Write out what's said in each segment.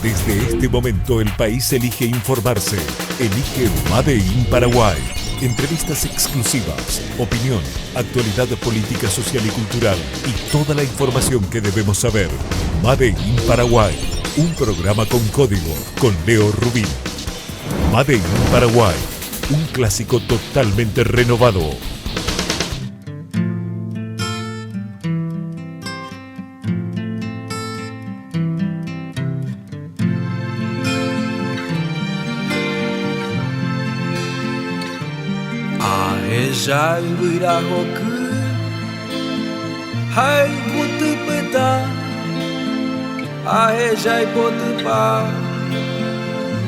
Desde este momento el país elige informarse. Elige Made in Paraguay. Entrevistas exclusivas, opinión, actualidad política, social y cultural y toda la información que debemos saber. Made in Paraguay. Un programa con código con Leo Rubín. Made in Paraguay. Un clásico totalmente renovado. Jai virahoku hai putupeta ahe jai potupa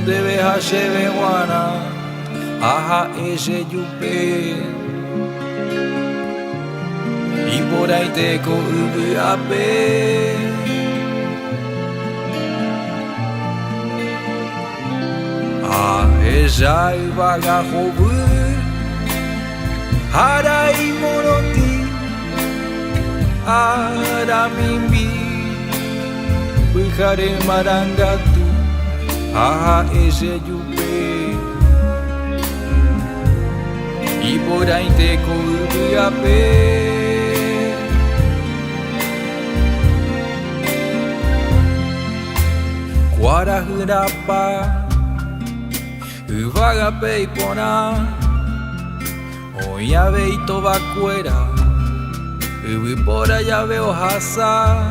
debe hasheve wana aha eje yupe iboraite ko ubu ape ahe jai vagahobu Harai moroti, aramimbi, Wihare marangatu, aha ese yupe, Iborainte ko ubiape, Guarahurapa, Uvagape ipona. Oya veito vacuera, ubipora ya veo hasa,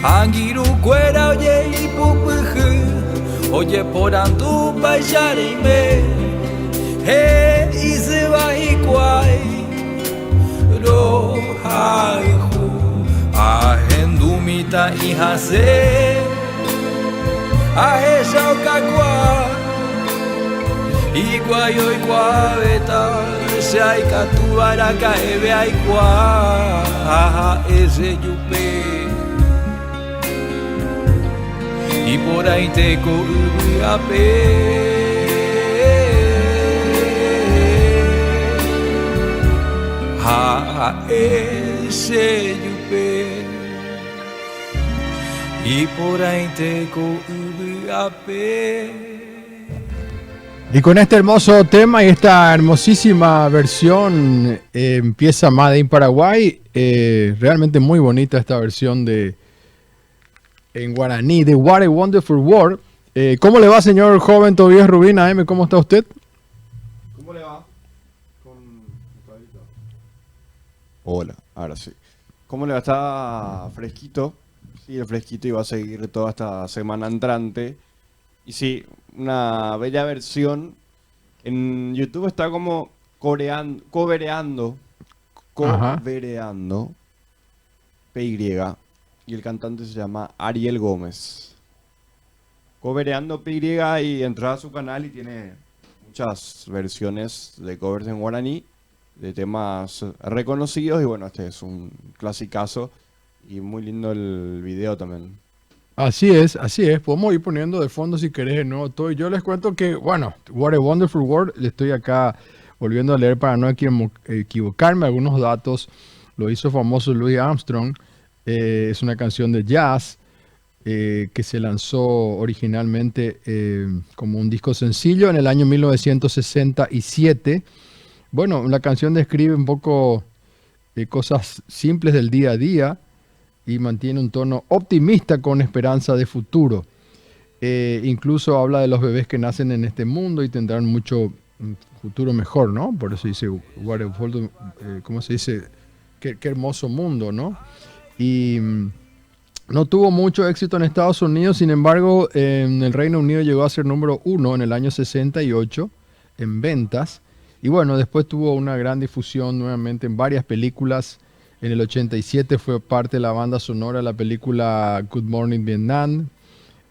angiru cuera oye ipupuju, oye por andu pajarime, he ise vahikwai, rohaihu, ahendumita ihase, aheshao kakwa. Iguayo iguaveta, se hay catuara caeve aigua, ese yupe. Y por ahí te cobiape. Ese yupe. Y por ahí te cobiape. Y con este hermoso tema y esta hermosísima versión empieza Made in Paraguay. Realmente muy bonita esta versión en guaraní de What a Wonderful World. ¿Cómo le va, señor joven Tobías Rubín AM? ¿Cómo está usted? ¿Cómo le va? Hola, ahora sí. ¿Cómo le va? Está fresquito. Sí, el fresquito y va a seguir toda esta semana entrante. Y sí, una bella versión. En YouTube está como covereando PY. Y el cantante se llama Ariel Gómez. Covereando PY y entró a su canal y tiene muchas versiones de covers en guaraní de temas reconocidos. Y bueno, este es un clasicazo y muy lindo el video también. Así es, así es. Podemos ir poniendo de fondo si querés el nuevo todo. Y yo les cuento que, bueno, What a Wonderful World, le estoy acá volviendo a leer para no equivocarme. Algunos datos lo hizo famoso Louis Armstrong. Es una canción de jazz que se lanzó originalmente como un disco sencillo en el año 1967. Bueno, la canción describe un poco cosas simples del día a día y mantiene un tono optimista con esperanza de futuro. Incluso habla de los bebés que nacen en este mundo y tendrán mucho futuro mejor, ¿no? Por eso dice, ¿cómo se dice? Qué hermoso mundo, ¿no? Y no tuvo mucho éxito en Estados Unidos, sin embargo, en el Reino Unido llegó a ser número 1 en el año 68 en ventas. Y bueno, después tuvo una gran difusión nuevamente en varias películas. En el 87 fue parte de la banda sonora de la película Good Morning Vietnam,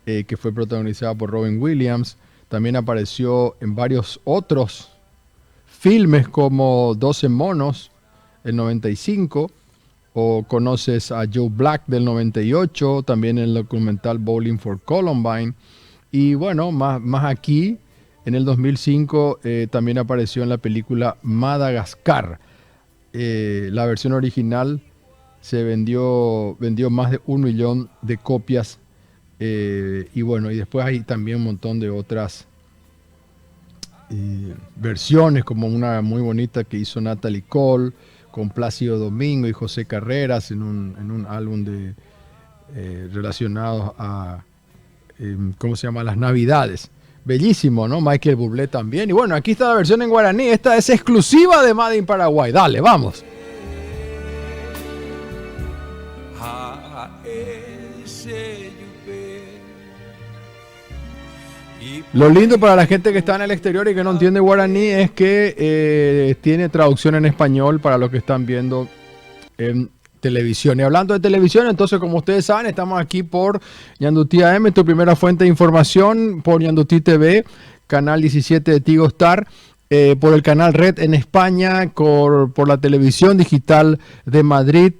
que fue protagonizada por Robin Williams. También apareció en varios otros filmes como 12 monos, el 95, o conoces a Joe Black del 98, también el documental Bowling for Columbine. Y bueno, más aquí, en el 2005, también apareció en la película Madagascar. La versión original se vendió más de 1 millón de copias Y bueno, y después hay también un montón de otras versiones, como una muy bonita que hizo Natalie Cole con Plácido Domingo y José Carreras en un álbum relacionado a, ¿cómo se llama? Las Navidades. Bellísimo, ¿no? Michael Bublé también. Y bueno, aquí está la versión en guaraní. Esta es exclusiva de Made in Paraguay. Dale, vamos. Lo lindo para la gente que está en el exterior y que no entiende guaraní es que tiene traducción en español para los que están viendo en televisión. Y hablando de televisión, entonces, como ustedes saben, estamos aquí por Ñandutí AM, tu primera fuente de información, por Ñandutí TV, canal 17 de Tigo Star, por el canal Red en España, por la televisión digital de Madrid,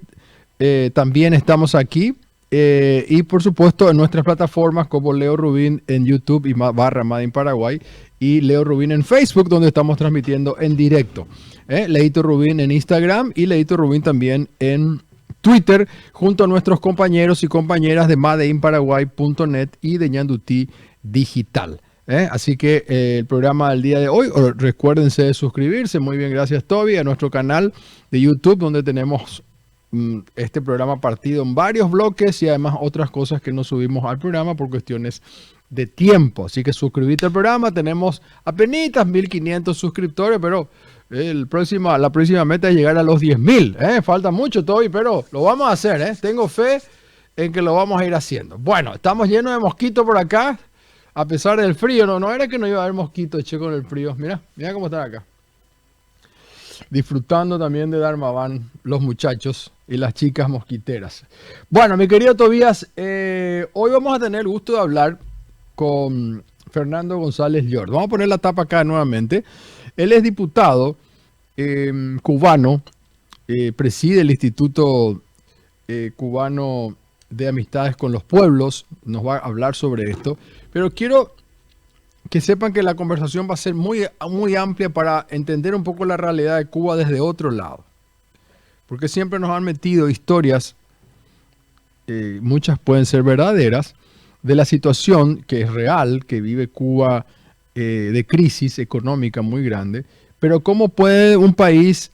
también estamos aquí. Y por supuesto en nuestras plataformas como Leo Rubín en YouTube y / Made in Paraguay y Leo Rubín en Facebook, donde estamos transmitiendo en directo. Leito Rubín en Instagram y Leito Rubín también en Twitter, junto a nuestros compañeros y compañeras de madeinparaguay.net y de Ñandutí Digital. Así que el programa del día de hoy, recuérdense de suscribirse, muy bien, gracias Toby, a nuestro canal de YouTube, donde tenemos este programa partido en varios bloques y además otras cosas que no subimos al programa por cuestiones de tiempo. Así que suscríbete al programa. Tenemos apenas 1500 suscriptores, pero la próxima meta es llegar a los 10.000. Falta mucho todavía, pero lo vamos a hacer. Tengo fe en que lo vamos a ir haciendo. Bueno, estamos llenos de mosquitos por acá, a pesar del frío. No era que no iba a haber mosquitos, che, con el frío. Mira cómo están acá. Disfrutando también de Dharmavan los muchachos y las chicas mosquiteras. Bueno, mi querido Tobías, hoy vamos a tener el gusto de hablar con Fernando González Llort. Vamos a poner la tapa acá nuevamente. Él es diputado cubano, preside el Instituto Cubano de Amistades con los Pueblos. Nos va a hablar sobre esto, pero quiero que sepan que la conversación va a ser muy, muy amplia para entender un poco la realidad de Cuba desde otro lado. Porque siempre nos han metido historias, muchas pueden ser verdaderas, de la situación que es real, que vive Cuba de crisis económica muy grande. Pero cómo puede un país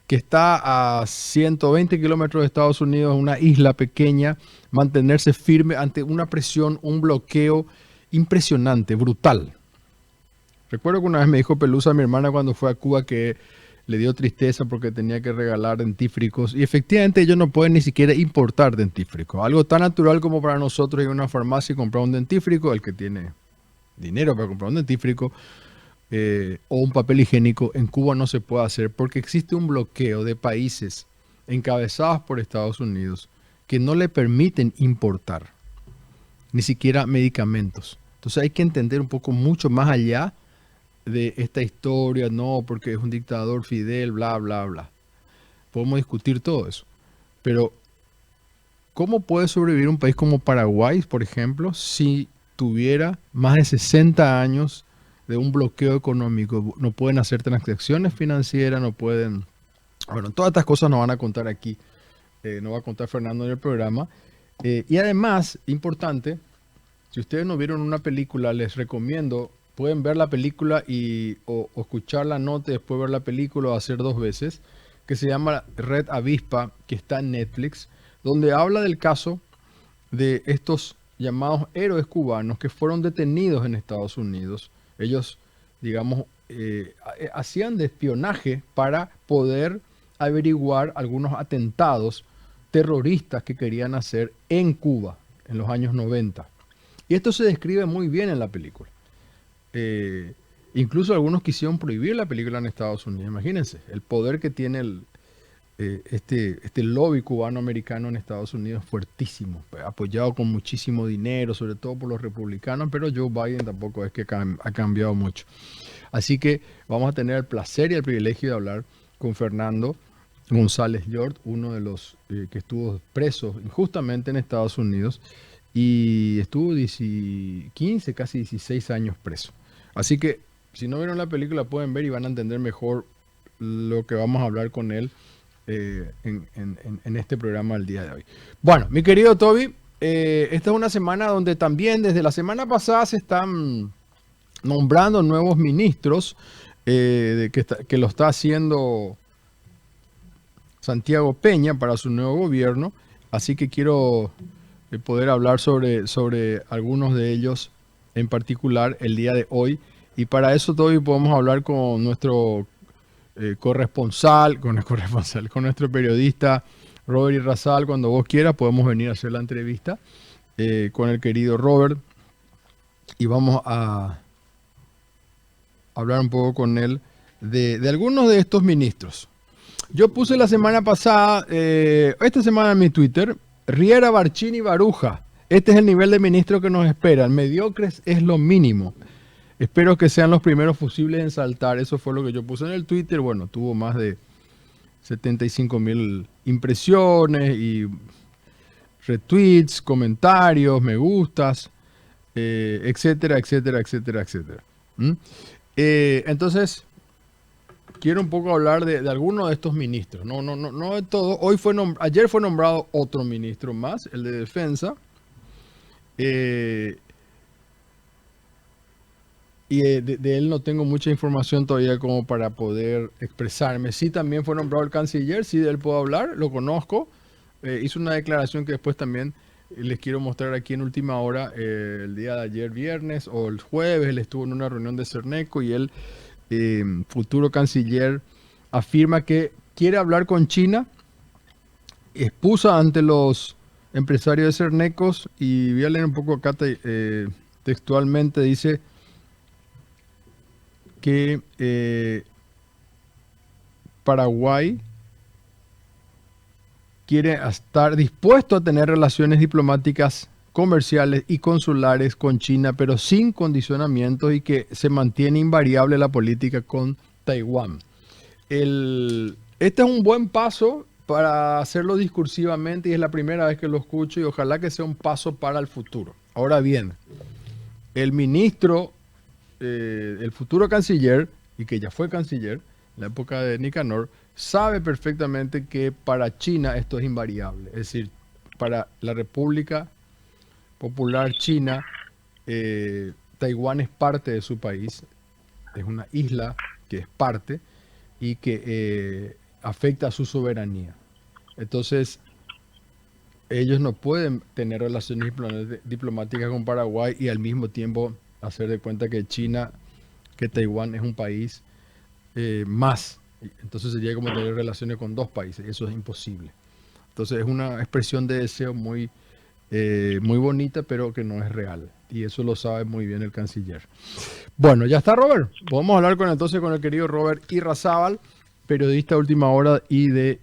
que está a 120 kilómetros de Estados Unidos, una isla pequeña, mantenerse firme ante una presión, un bloqueo impresionante, brutal. Recuerdo que una vez me dijo Pelusa, mi hermana, cuando fue a Cuba, que le dio tristeza porque tenía que regalar dentífricos. Y efectivamente ellos no pueden ni siquiera importar dentífricos. Algo tan natural como para nosotros ir a una farmacia y comprar un dentífrico, el que tiene dinero para comprar un dentífrico, o un papel higiénico, en Cuba no se puede hacer porque existe un bloqueo de países encabezados por Estados Unidos que no le permiten importar ni siquiera medicamentos. Entonces hay que entender un poco mucho más allá de esta historia, no, porque es un dictador Fidel, bla, bla, bla. Podemos discutir todo eso. Pero, ¿cómo puede sobrevivir un país como Paraguay, por ejemplo, si tuviera más de 60 años de un bloqueo económico? No pueden hacer transacciones financieras, no pueden... Bueno, todas estas cosas nos van a contar aquí. Nos va a contar Fernando en el programa. Y además, importante, si ustedes no vieron una película, les recomiendo, pueden ver la película o escuchar la nota y después ver la película o hacer 2 veces, que se llama Red Avispa, que está en Netflix, donde habla del caso de estos llamados héroes cubanos que fueron detenidos en Estados Unidos. Ellos, digamos, hacían de espionaje para poder averiguar algunos atentados terroristas que querían hacer en Cuba en los años 90. Y esto se describe muy bien en la película. Incluso algunos quisieron prohibir la película en Estados Unidos. Imagínense, el poder que tiene este lobby cubano-americano en Estados Unidos, fuertísimo, apoyado con muchísimo dinero, sobre todo por los republicanos, pero Joe Biden tampoco es que ha cambiado mucho. Así que vamos a tener el placer y el privilegio de hablar con Fernando González Llort, uno de los que estuvo preso injustamente en Estados Unidos y estuvo 15, casi 16 años preso. Así que si no vieron la película pueden ver y van a entender mejor lo que vamos a hablar con él en este programa el día de hoy. Bueno, mi querido Toby, esta es una semana donde también desde la semana pasada se están nombrando nuevos ministros, que lo está haciendo Santiago Peña para su nuevo gobierno. Así que quiero poder hablar sobre algunos de ellos en particular el día de hoy. Y para eso hoy podemos hablar con nuestro con nuestro periodista Robert Irrazabal. Cuando vos quieras podemos venir a hacer la entrevista con el querido Robert y vamos a hablar un poco con él de algunos de estos ministros. Yo puse la semana pasada, esta semana en mi Twitter, Riera, Barcini, Baruja. Este es el nivel de ministro que nos espera. Mediocres es lo mínimo. Espero que sean los primeros fusibles en saltar. Eso fue lo que yo puse en el Twitter. Bueno, tuvo más de 75.000 impresiones y retweets, comentarios, me gustas, etcétera, etcétera, etcétera, etcétera. Entonces, quiero un poco hablar de algunos de estos ministros. No de todo. Ayer fue nombrado otro ministro más, el de Defensa. Y de él no tengo mucha información todavía como para poder expresarme. Sí, también fue nombrado el canciller, sí, de él puedo hablar, lo conozco. Hizo una declaración que después también les quiero mostrar aquí en última hora. El día de ayer, viernes o el jueves, él estuvo en una reunión de Cerneco y él, futuro canciller, afirma que quiere hablar con China. Expuso ante los empresarios de Cernecos y voy a leer un poco acá textualmente. Dice que Paraguay quiere estar dispuesto a tener relaciones diplomáticas, comerciales y consulares con China, pero sin condicionamientos, y que se mantiene invariable la política con Taiwán. Este es un buen paso para hacerlo discursivamente y es la primera vez que lo escucho y ojalá que sea un paso para el futuro. Ahora bien, el ministro, el futuro canciller, y que ya fue canciller en la época de Nicanor, sabe perfectamente que para China esto es invariable. Es decir, para la República Popular China, Taiwán es parte de su país, es una isla que es parte y que afecta a su soberanía. Entonces, ellos no pueden tener relaciones diplomáticas con Paraguay y al mismo tiempo hacer de cuenta que Taiwán es un país más. Entonces sería como tener relaciones con dos países. Eso es imposible. Entonces es una expresión de deseo muy bonita, pero que no es real. Y eso lo sabe muy bien el canciller. Bueno, ya está, Robert. Podemos hablar entonces con el querido Robert Irrazabal, periodista de Última Hora y de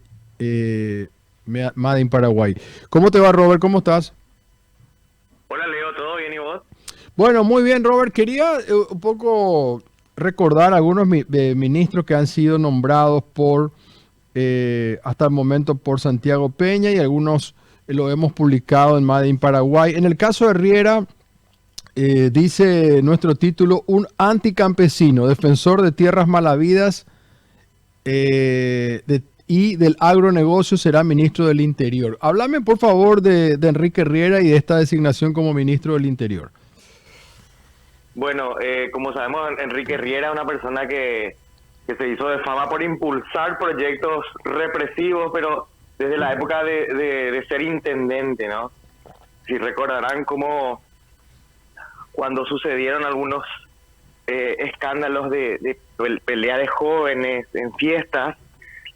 Made in Paraguay. ¿Cómo te va, Robert? ¿Cómo estás? Hola, Leo. ¿Todo bien y vos? Bueno, muy bien, Robert. Quería un poco recordar algunos ministros que han sido nombrados hasta el momento por Santiago Peña, y algunos lo hemos publicado en Made in Paraguay. En el caso de Riera, dice nuestro título: un anticampesino, defensor de tierras malavidas y del agronegocio, será ministro del Interior. Háblame, por favor, de Enrique Riera y de esta designación como ministro del Interior. Bueno, como sabemos, Enrique Riera es una persona que se hizo de fama por impulsar proyectos represivos, pero desde la época de ser intendente, ¿no? Si recordarán cómo cuando sucedieron algunos escándalos de pelea de jóvenes en fiestas,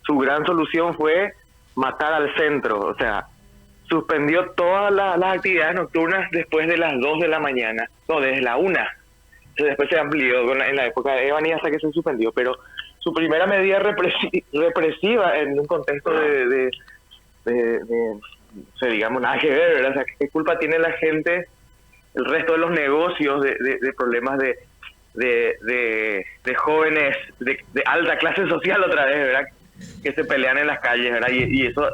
su gran solución fue matar al centro. O sea, suspendió todas las actividades nocturnas después de las 2 de la mañana, no, desde la 1. Después se amplió en la época de Evan y hasta que se suspendió, pero su primera medida represiva en un contexto de digamos, nada que ver, ¿verdad? O sea, ¿qué culpa tiene la gente, el resto de los negocios, de problemas de jóvenes de alta clase social otra vez, ¿verdad? Que se pelean en las calles, ¿verdad? Y eso,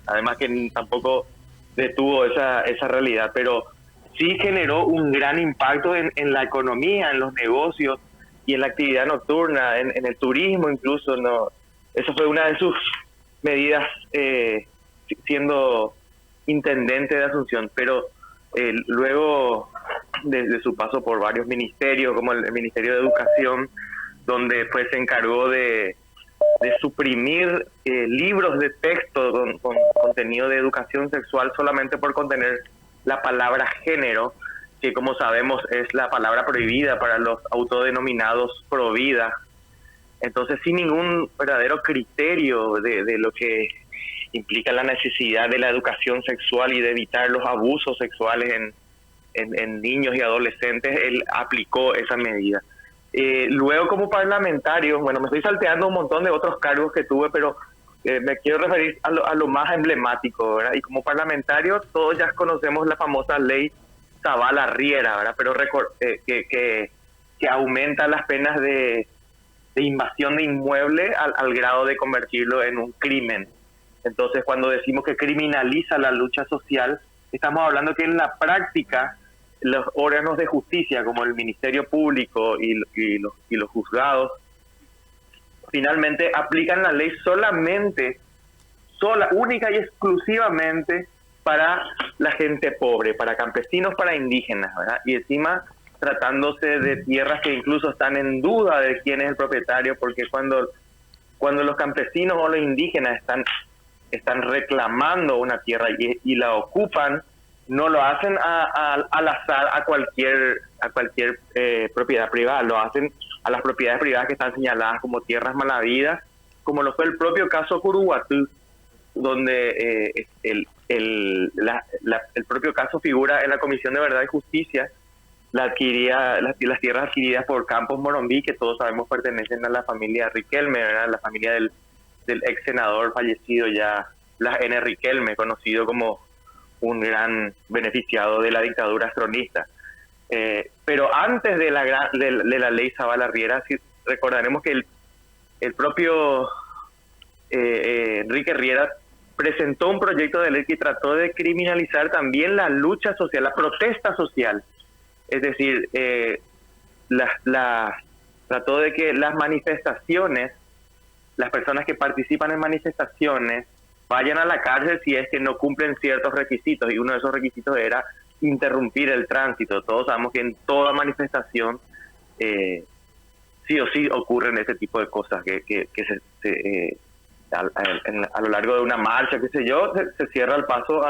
además que tampoco detuvo esa realidad, pero sí generó un gran impacto en la economía, en los negocios y en la actividad nocturna, en el turismo incluso, ¿no? Eso fue una de sus medidas siendo intendente de Asunción, pero luego de su paso por varios ministerios, como el Ministerio de Educación, donde pues se encargó de suprimir libros de texto con contenido de educación sexual solamente por contener la palabra género, que como sabemos es la palabra prohibida para los autodenominados pro vida. Entonces, sin ningún verdadero criterio de lo que implica la necesidad de la educación sexual y de evitar los abusos sexuales en niños y adolescentes, él aplicó esa medida. Luego, como parlamentario, bueno, me estoy salteando un montón de otros cargos que tuve, pero me quiero referir a lo más emblemático, ¿verdad? Y como parlamentario, todos ya conocemos la famosa ley Zavala-Riera, ¿verdad? Pero que aumenta las penas de invasión de inmueble al grado de convertirlo en un crimen. Entonces, cuando decimos que criminaliza la lucha social, estamos hablando que en la práctica los órganos de justicia, como el Ministerio Público y los juzgados, finalmente aplican la ley única y exclusivamente para la gente pobre, para campesinos, para indígenas, ¿verdad? Y encima tratándose de tierras que incluso están en duda de quién es el propietario, porque cuando los campesinos o los indígenas están reclamando una tierra y la ocupan, no lo hacen al azar a cualquier propiedad privada, lo hacen a las propiedades privadas que están señaladas como tierras malavidas, como lo fue el propio caso Curuguatú, donde el propio caso figura en la Comisión de Verdad y Justicia, las tierras adquiridas por Campos Morombí, que todos sabemos pertenecen a la familia Riquelme, ¿verdad? La familia del ex senador fallecido ya, Blas N. Riquelme, conocido como un gran beneficiado de la dictadura astronista. Pero antes de la ley Zavala-Riera, sí, recordaremos que el propio Enrique Riera presentó un proyecto de ley que trató de criminalizar también la lucha social, la protesta social. Es decir, trató de que las manifestaciones, las personas que participan en manifestaciones, vayan a la cárcel si es que no cumplen ciertos requisitos, y uno de esos requisitos era interrumpir el tránsito. Todos sabemos que en toda manifestación sí o sí ocurren ese tipo de cosas, que a lo largo de una marcha, qué sé yo, se cierra el paso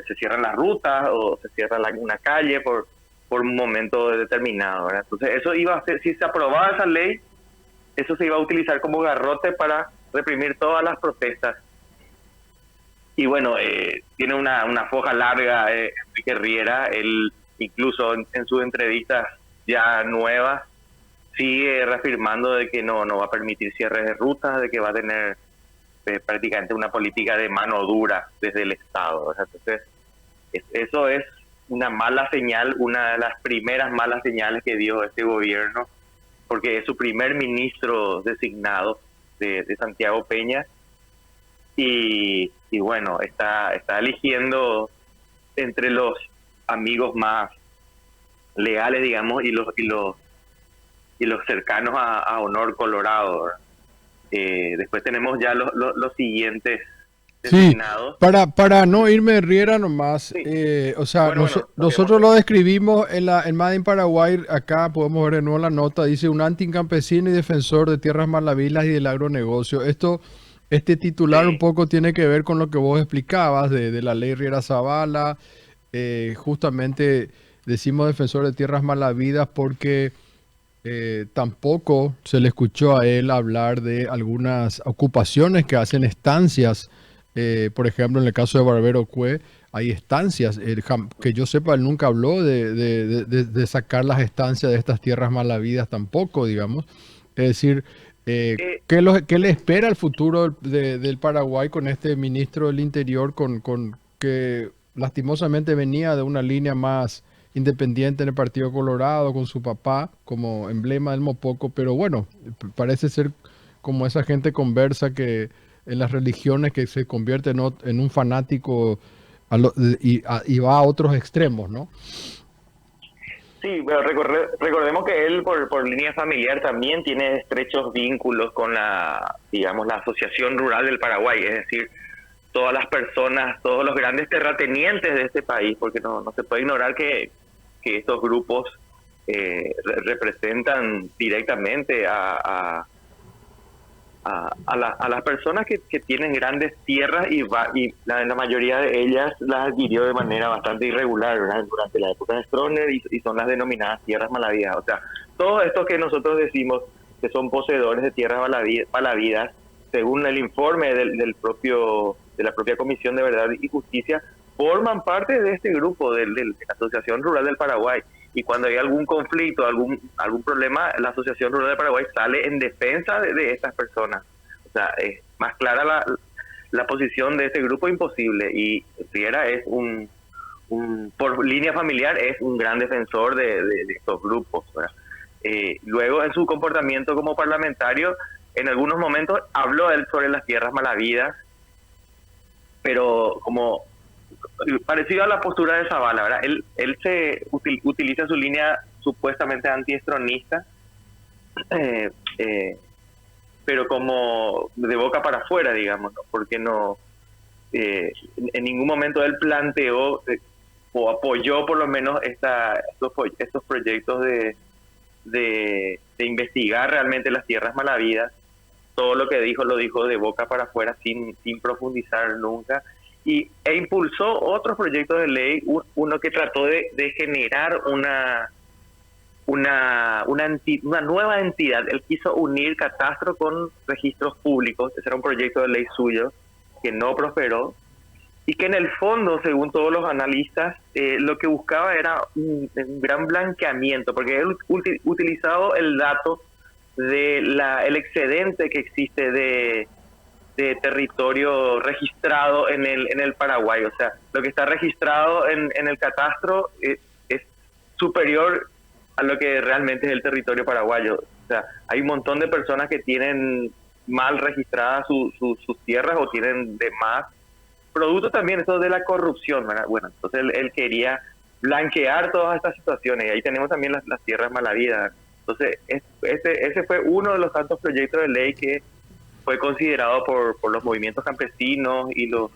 se cierran las rutas o se cierra una calle por un momento determinado, ¿verdad? Entonces eso iba a ser, si se aprobaba esa ley, eso se iba a utilizar como garrote para reprimir todas las protestas. Y bueno, tiene una foja larga Enrique Riera. Él incluso en sus entrevistas ya nuevas sigue reafirmando de que no va a permitir cierres de rutas, de que va a tener prácticamente una política de mano dura desde el Estado. O sea, entonces, eso es una mala señal, una de las primeras malas señales que dio este gobierno, porque es su primer ministro designado de Santiago Peña, y bueno, está eligiendo entre los amigos más leales, digamos, y los cercanos a Honor Colorado, ¿verdad? Después tenemos ya los siguientes designados. Sí, para no irme de Riera nomás, Sí. o sea, Bueno, nosotros lo describimos en Made in Paraguay. Acá podemos ver de nuevo la nota, dice un anticampesino y defensor de tierras malavilas y del agronegocio. Este titular Sí. un poco tiene que ver con lo que vos explicabas de la ley Riera Zavala. Justamente decimos defensor de tierras malavidas porque tampoco se le escuchó a él hablar de algunas ocupaciones que hacen estancias. Por ejemplo, en el caso de Barbero Cue, hay estancias. Que yo sepa, él nunca habló de sacar las estancias de estas tierras malavidas tampoco, digamos. Es decir, ¿qué le espera al futuro del Paraguay con este ministro del Interior, con que lastimosamente venía de una línea más independiente en el Partido Colorado, con su papá como emblema del Mopoco? Pero bueno, parece ser como esa gente conversa que en las religiones, que se convierte en un fanático y va a otros extremos, ¿no? Sí, pero recordemos que él por línea familiar también tiene estrechos vínculos con la asociación rural del Paraguay, es decir, todas las personas, todos los grandes terratenientes de este país, porque no se puede ignorar que estos grupos representan directamente a las personas que tienen grandes tierras y la mayoría de ellas las adquirió de manera bastante irregular, ¿verdad? Durante la época de Stroessner y son las denominadas tierras malavidas. O sea, todos estos que nosotros decimos que son poseedores de tierras malavidas, según el informe de la propia Comisión de Verdad y Justicia, forman parte de este grupo de la Asociación Rural del Paraguay. Y cuando hay algún conflicto, algún problema, la Asociación Rural del Paraguay sale en defensa de estas personas. O sea, es más clara la posición de este grupo imposible. Y Riera es por línea familiar, es un gran defensor de estos grupos, ¿verdad? Luego, en su comportamiento como parlamentario, en algunos momentos habló él sobre las tierras malavidas, pero como parecido a la postura de Zavala, ¿verdad? Él se utiliza su línea supuestamente antiestronista, pero como de boca para afuera, digamos, ¿no? Porque en ningún momento él planteó o apoyó por lo menos estos proyectos de investigar realmente las tierras malavidas. Todo lo que dijo lo dijo de boca para afuera sin profundizar nunca. E impulsó otros proyectos de ley, uno que trató de generar una nueva entidad. Él quiso unir catastro con registros públicos. Ese era un proyecto de ley suyo que no prosperó y que en el fondo, según todos los analistas, lo que buscaba era un gran blanqueamiento, porque él utilizado el dato el excedente que existe de territorio registrado en el Paraguay. O sea, lo que está registrado en el catastro es superior a lo que realmente es el territorio paraguayo. O sea, hay un montón de personas que tienen mal registradas sus tierras o tienen de más, producto también eso de la corrupción, ¿verdad? Bueno, entonces él quería blanquear todas estas situaciones, y ahí tenemos también las tierras malavidas. Entonces, ese fue uno de los tantos proyectos de ley que fue considerado por los movimientos campesinos y los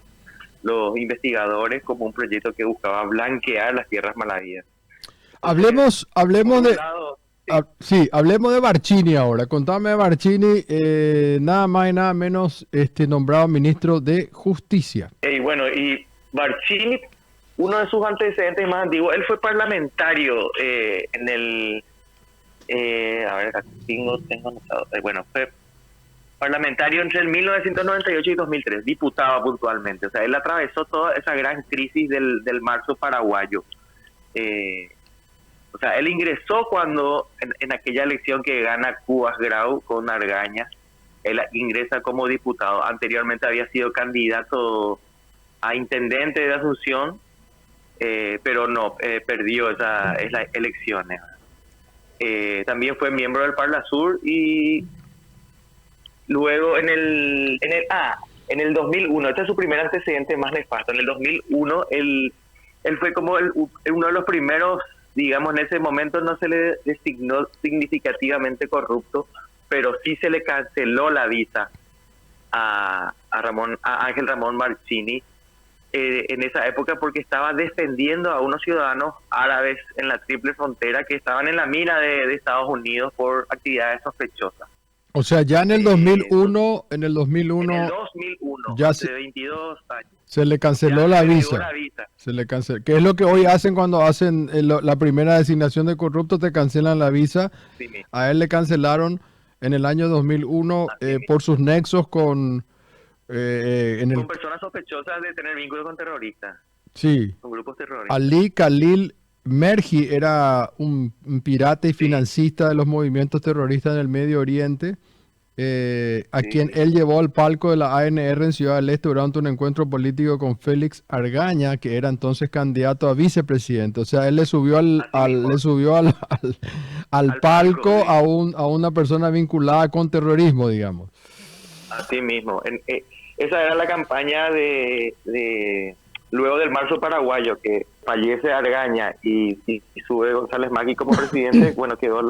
investigadores como un proyecto que buscaba blanquear las tierras malavidas. Hablemos de... lado, hablemos de Barcini ahora. Contame de Barcini, nada más y nada menos nombrado ministro de Justicia. Y Barcini, uno de sus antecedentes más antiguos, él fue parlamentario en el... a ver, acá tengo anotado. Fue parlamentario entre el 1998 y 2003, diputado puntualmente. O sea, él atravesó toda esa gran crisis del marzo paraguayo. O sea, él ingresó cuando, en aquella elección que gana Cubas Grau con Argaña, él ingresa como diputado. Anteriormente había sido candidato a intendente de Asunción, pero perdió esas elecciones. También fue miembro del Parlasur y luego en el 2001, este es su primer antecedente más nefasto. En el 2001 él fue como uno de los primeros, digamos, en ese momento no se le designó significativamente corrupto, pero sí se le canceló la visa a Ángel Ramón Barcini en esa época, porque estaba defendiendo a unos ciudadanos árabes en la triple frontera que estaban en la mira de Estados Unidos por actividades sospechosas. O sea, ya en el 2001, en el 2001, ya hace 22 años. Se le canceló la visa. Se le canceló. ¿Qué es lo que hoy hacen cuando hacen la primera designación de corrupto? Te cancelan la visa. Sí, a él le cancelaron en el año 2001 por sus nexos con personas sospechosas de tener vínculos con terroristas. Sí. Con grupos terroristas. Ali Khalil Merhi era un pirata y financista de los movimientos terroristas en el Medio Oriente, quien él llevó al palco de la ANR en Ciudad del Este durante un encuentro político con Félix Argaña, que era entonces candidato a vicepresidente. O sea, él le subió al palco a una persona vinculada con terrorismo, digamos. Así mismo. Esa era la campaña de luego del marzo paraguayo, que fallece Argaña y sube González Macri como presidente. Bueno, quedó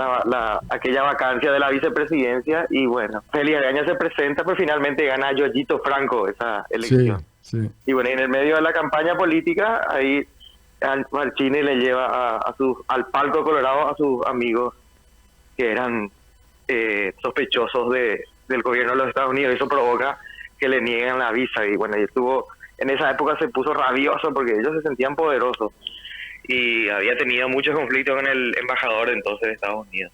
aquella vacancia de la vicepresidencia y bueno, Félix Argaña se presenta, pero finalmente gana Yoyito Franco esa elección. Sí. Y bueno, en el medio de la campaña política, ahí Marchini le lleva al palco colorado a sus amigos que eran sospechosos del gobierno de los Estados Unidos. Eso provoca que le nieguen la visa. Y bueno, y estuvo, en esa época se puso rabioso porque ellos se sentían poderosos y había tenido muchos conflictos con el embajador entonces de Estados Unidos.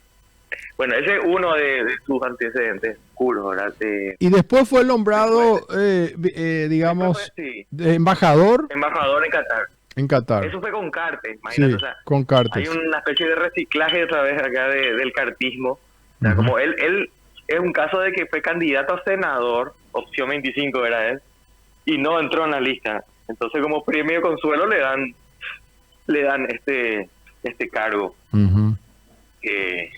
Bueno, ese es uno de sus antecedentes oscuros, ¿verdad? Y después fue nombrado, digamos, después sí, embajador embajador en Qatar. en Qatar. Eso fue con Cartes, imagínate. Sí, O sea, con hay Cartes. una especie de reciclaje otra vez acá del cartismo. O sea, Ujú. como él es un caso de que fue candidato a senador, opción 25 era él, y no entró en la lista. Entonces, como premio consuelo le dan este cargo. Ujú. Que,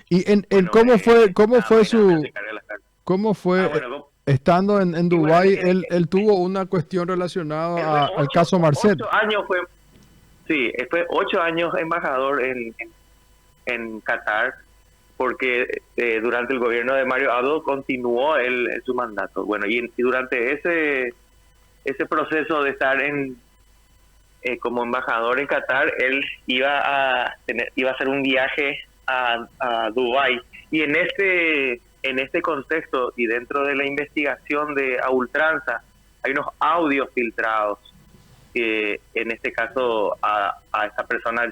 ¿Y bueno, cómo nada fue más y nada menos su, se carga las cartas. cómo fue, Bueno, estando en y bueno, Dubái, él tuvo una cuestión relacionada él fue al caso Marcet? 8 años sí, fue 8 años embajador en Qatar, porque durante el gobierno de Mario Abdo continuó su mandato. Bueno, y durante ese proceso de estar como embajador en Qatar, él iba a hacer un viaje a Dubái. Y en este contexto y dentro de la investigación de a ultranza, hay unos audios filtrados que en este caso a esa persona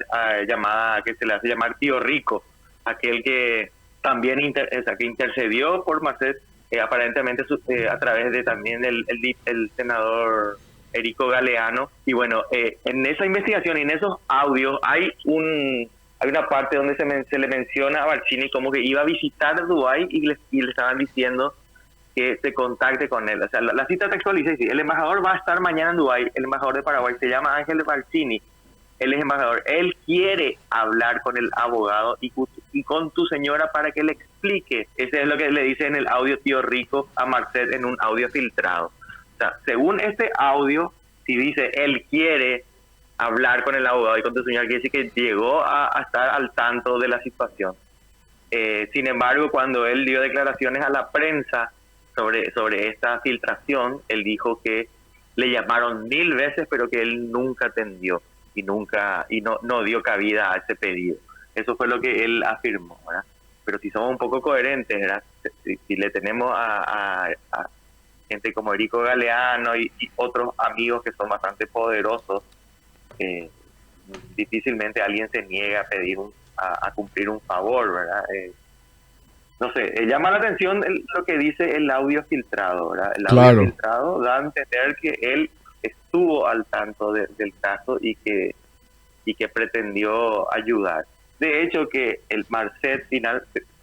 llamada, que se le hace llamar Tío Rico, aquel que también o sea, que intercedió por Marcet, aparentemente a través de también el senador Erico Galeano. Y bueno, en esa investigación y en esos audios hay una parte donde se le menciona a Barcini como que iba a visitar Dubái y le estaban diciendo que se contacte con él. O sea, la cita textual dice: el embajador va a estar mañana en Dubái, el embajador de Paraguay se llama Ángel Barcini, él es embajador, él quiere hablar con el abogado y con tu señora para que le explique. Ese es lo que le dice en el audio Tío Rico a Marcet en un audio filtrado. O sea, según este audio, si dice él quiere hablar con el abogado y con tu señora, quiere decir que llegó a estar al tanto de la situación. Sin embargo, cuando él dio declaraciones a la prensa sobre esta filtración, él dijo que le llamaron 1000 veces, pero que él nunca atendió y no dio cabida a ese pedido. Eso fue lo que él afirmó, ¿verdad? Pero si somos un poco coherentes, ¿verdad? Si le tenemos a gente como Erico Galeano y otros amigos que son bastante poderosos, difícilmente alguien se niega a pedir a cumplir un favor, ¿verdad? No sé, llama la atención lo que dice el audio filtrado, ¿verdad? El audio Claro. filtrado da a entender que él estuvo al tanto del caso y que pretendió ayudar. De hecho, que el Marcet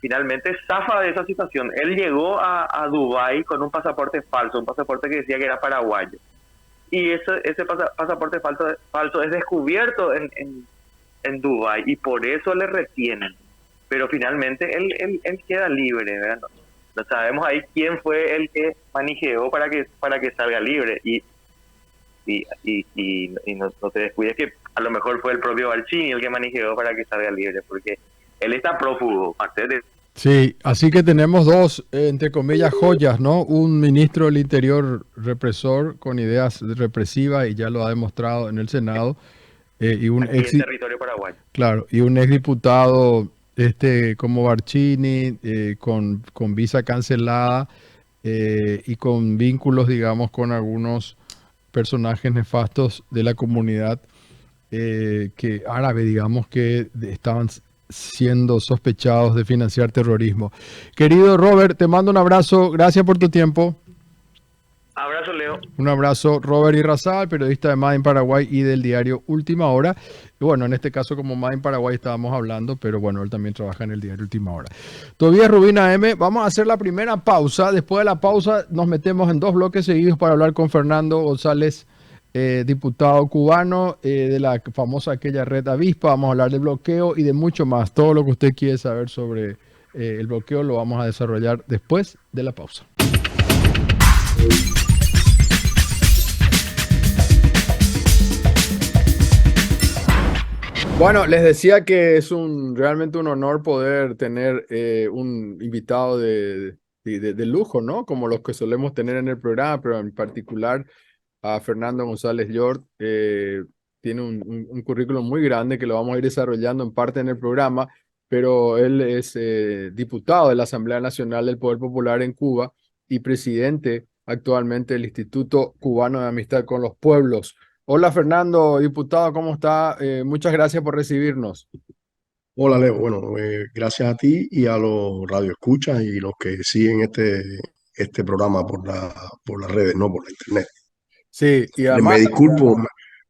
finalmente zafa de esa situación. Él llegó a Dubái con un pasaporte falso, un pasaporte que decía que era paraguayo. Y ese pasaporte falso es descubierto en Dubái y por eso le retienen. Pero finalmente él queda libre, ¿verdad? No sabemos ahí quién fue el que manijeó para que salga libre. Y no te descuides que a lo mejor fue el propio Barcini el que manijeó para que salga libre, porque él está prófugo. Sí, así que tenemos dos, entre comillas, joyas, ¿no? Un ministro del Interior represor con ideas represivas y ya lo ha demostrado en el Senado, y un Aquí ex, en territorio paraguayo. claro, y un exdiputado como Barcini, con visa cancelada, y con vínculos, digamos, con algunos personajes nefastos de la comunidad que árabe, digamos, que estaban siendo sospechados de financiar terrorismo. Querido Robert, te mando un abrazo, gracias por tu tiempo. Abrazo, Leo. Un abrazo, Robert Irrazal, periodista de Made in Paraguay y del diario Última Hora. Y bueno, en este caso como Made in Paraguay estábamos hablando, pero bueno, él también trabaja en el diario Última Hora. Todavía Rubina M, vamos a hacer la primera pausa. Después de la pausa nos metemos en dos bloques seguidos para hablar con Fernando González, diputado cubano, de la famosa aquella red Avispa. Vamos a hablar del bloqueo y de mucho más. Todo lo que usted quiere saber sobre el bloqueo lo vamos a desarrollar después de la pausa. Bueno, les decía que es realmente un honor poder tener un invitado de lujo, ¿no? Como los que solemos tener en el programa, pero en particular a Fernando González Yort. Tiene un currículum muy grande que lo vamos a ir desarrollando en parte en el programa, pero él es diputado de la Asamblea Nacional del Poder Popular en Cuba y presidente actualmente del Instituto Cubano de Amistad con los Pueblos. Hola Fernando, diputado, ¿cómo está? Muchas gracias por recibirnos. Hola Leo, bueno, gracias a ti y a los radioescuchas y los que siguen este programa por las redes, no por la internet. Sí, y Le- además, Me disculpo,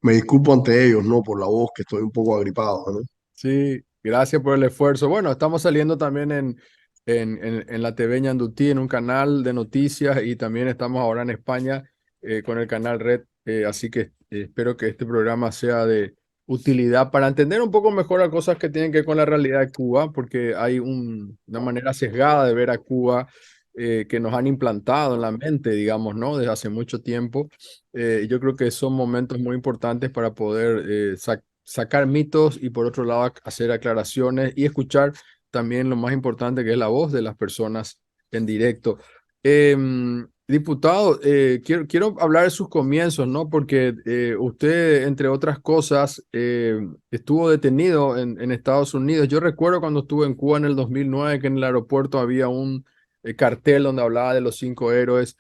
me disculpo ante ellos, no por la voz, que estoy un poco agripado, ¿no? sí, gracias por el esfuerzo. Bueno, estamos saliendo también en la TV Ñandutí, en un canal de noticias, y también estamos ahora en España con el canal Red. Así que espero que este programa sea de utilidad para entender un poco mejor las cosas que tienen que ver con la realidad de Cuba, porque hay una manera sesgada de ver a Cuba que nos han implantado en la mente, digamos, ¿no? Desde hace mucho tiempo. Yo creo que son momentos muy importantes para poder sacar mitos y por otro lado hacer aclaraciones y escuchar también lo más importante, que es la voz de las personas en directo. Diputado, quiero hablar de sus comienzos, ¿no? Porque usted, entre otras cosas, estuvo detenido en Estados Unidos. Yo recuerdo cuando estuve en Cuba en el 2009 que en el aeropuerto había un cartel donde hablaba de los 5 héroes,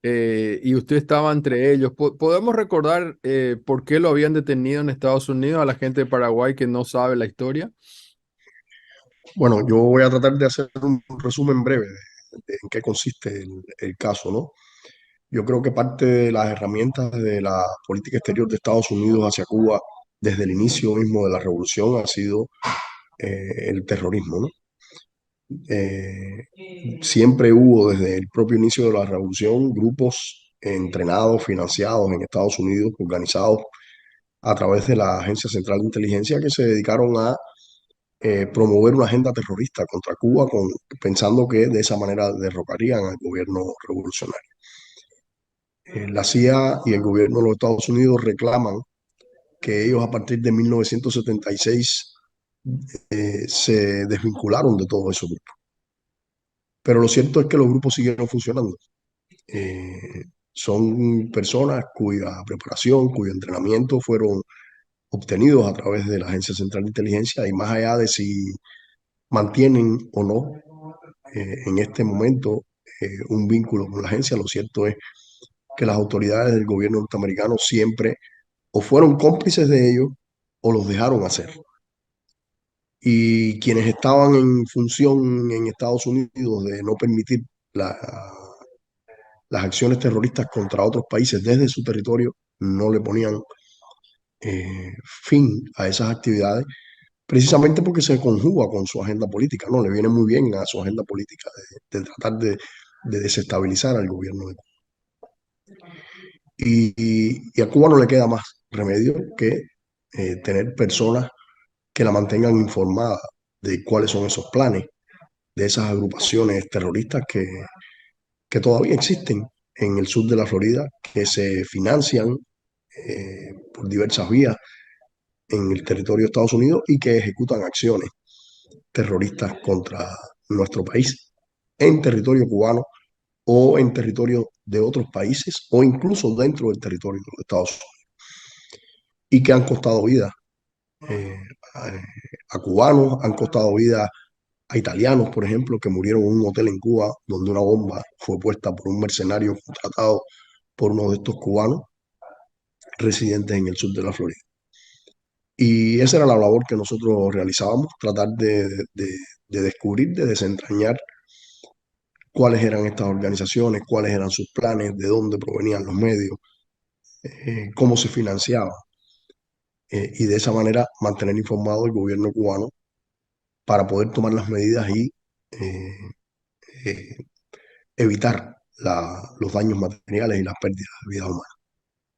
y usted estaba entre ellos. ¿Podemos recordar por qué lo habían detenido en Estados Unidos a la gente de Paraguay que no sabe la historia? Bueno, yo voy a tratar de hacer un resumen breve de en qué consiste el caso, ¿no? Yo creo que parte de las herramientas de la política exterior de Estados Unidos hacia Cuba desde el inicio mismo de la revolución ha sido el terrorismo, ¿no? Eh, Siempre hubo desde el propio inicio de la revolución grupos entrenados, financiados en Estados Unidos, organizados a través de la Agencia Central de Inteligencia que se dedicaron a promover una agenda terrorista contra Cuba, pensando que de esa manera derrocarían al gobierno revolucionario. La CIA y el gobierno de los Estados Unidos reclaman que ellos a partir de 1976 se desvincularon de todo eso. Pero lo cierto es que los grupos siguieron funcionando. Son personas cuya preparación, cuyo entrenamiento fueron obtenidos a través de la Agencia Central de Inteligencia y más allá de si mantienen o no en este momento un vínculo con la agencia, lo cierto es que las autoridades del gobierno norteamericano siempre o fueron cómplices de ellos o los dejaron hacer. Y quienes estaban en función en Estados Unidos de no permitir la, las acciones terroristas contra otros países desde su territorio no le ponían fin a esas actividades, precisamente porque se conjuga con su agenda política, ¿no? Le viene muy bien a su agenda política de tratar de desestabilizar al gobierno de Cuba. Y a Cuba no le queda más remedio que tener personas que la mantengan informada de cuáles son esos planes, de esas agrupaciones terroristas que todavía existen en el sur de la Florida, que se financian por diversas vías en el territorio de Estados Unidos y que ejecutan acciones terroristas contra nuestro país en territorio cubano o en territorio de otros países o incluso dentro del territorio de Estados Unidos y que han costado vida eh, a cubanos, han costado vida a italianos, por ejemplo, que murieron en un hotel en Cuba donde una bomba fue puesta por un mercenario contratado por uno de estos cubanos residentes en el sur de la Florida. Y esa era la labor que nosotros realizábamos, tratar de descubrir, de desentrañar cuáles eran estas organizaciones, cuáles eran sus planes, de dónde provenían los medios, cómo se financiaba, y de esa manera mantener informado el gobierno cubano para poder tomar las medidas y eh, eh, evitar los daños materiales y las pérdidas de vidas humanas.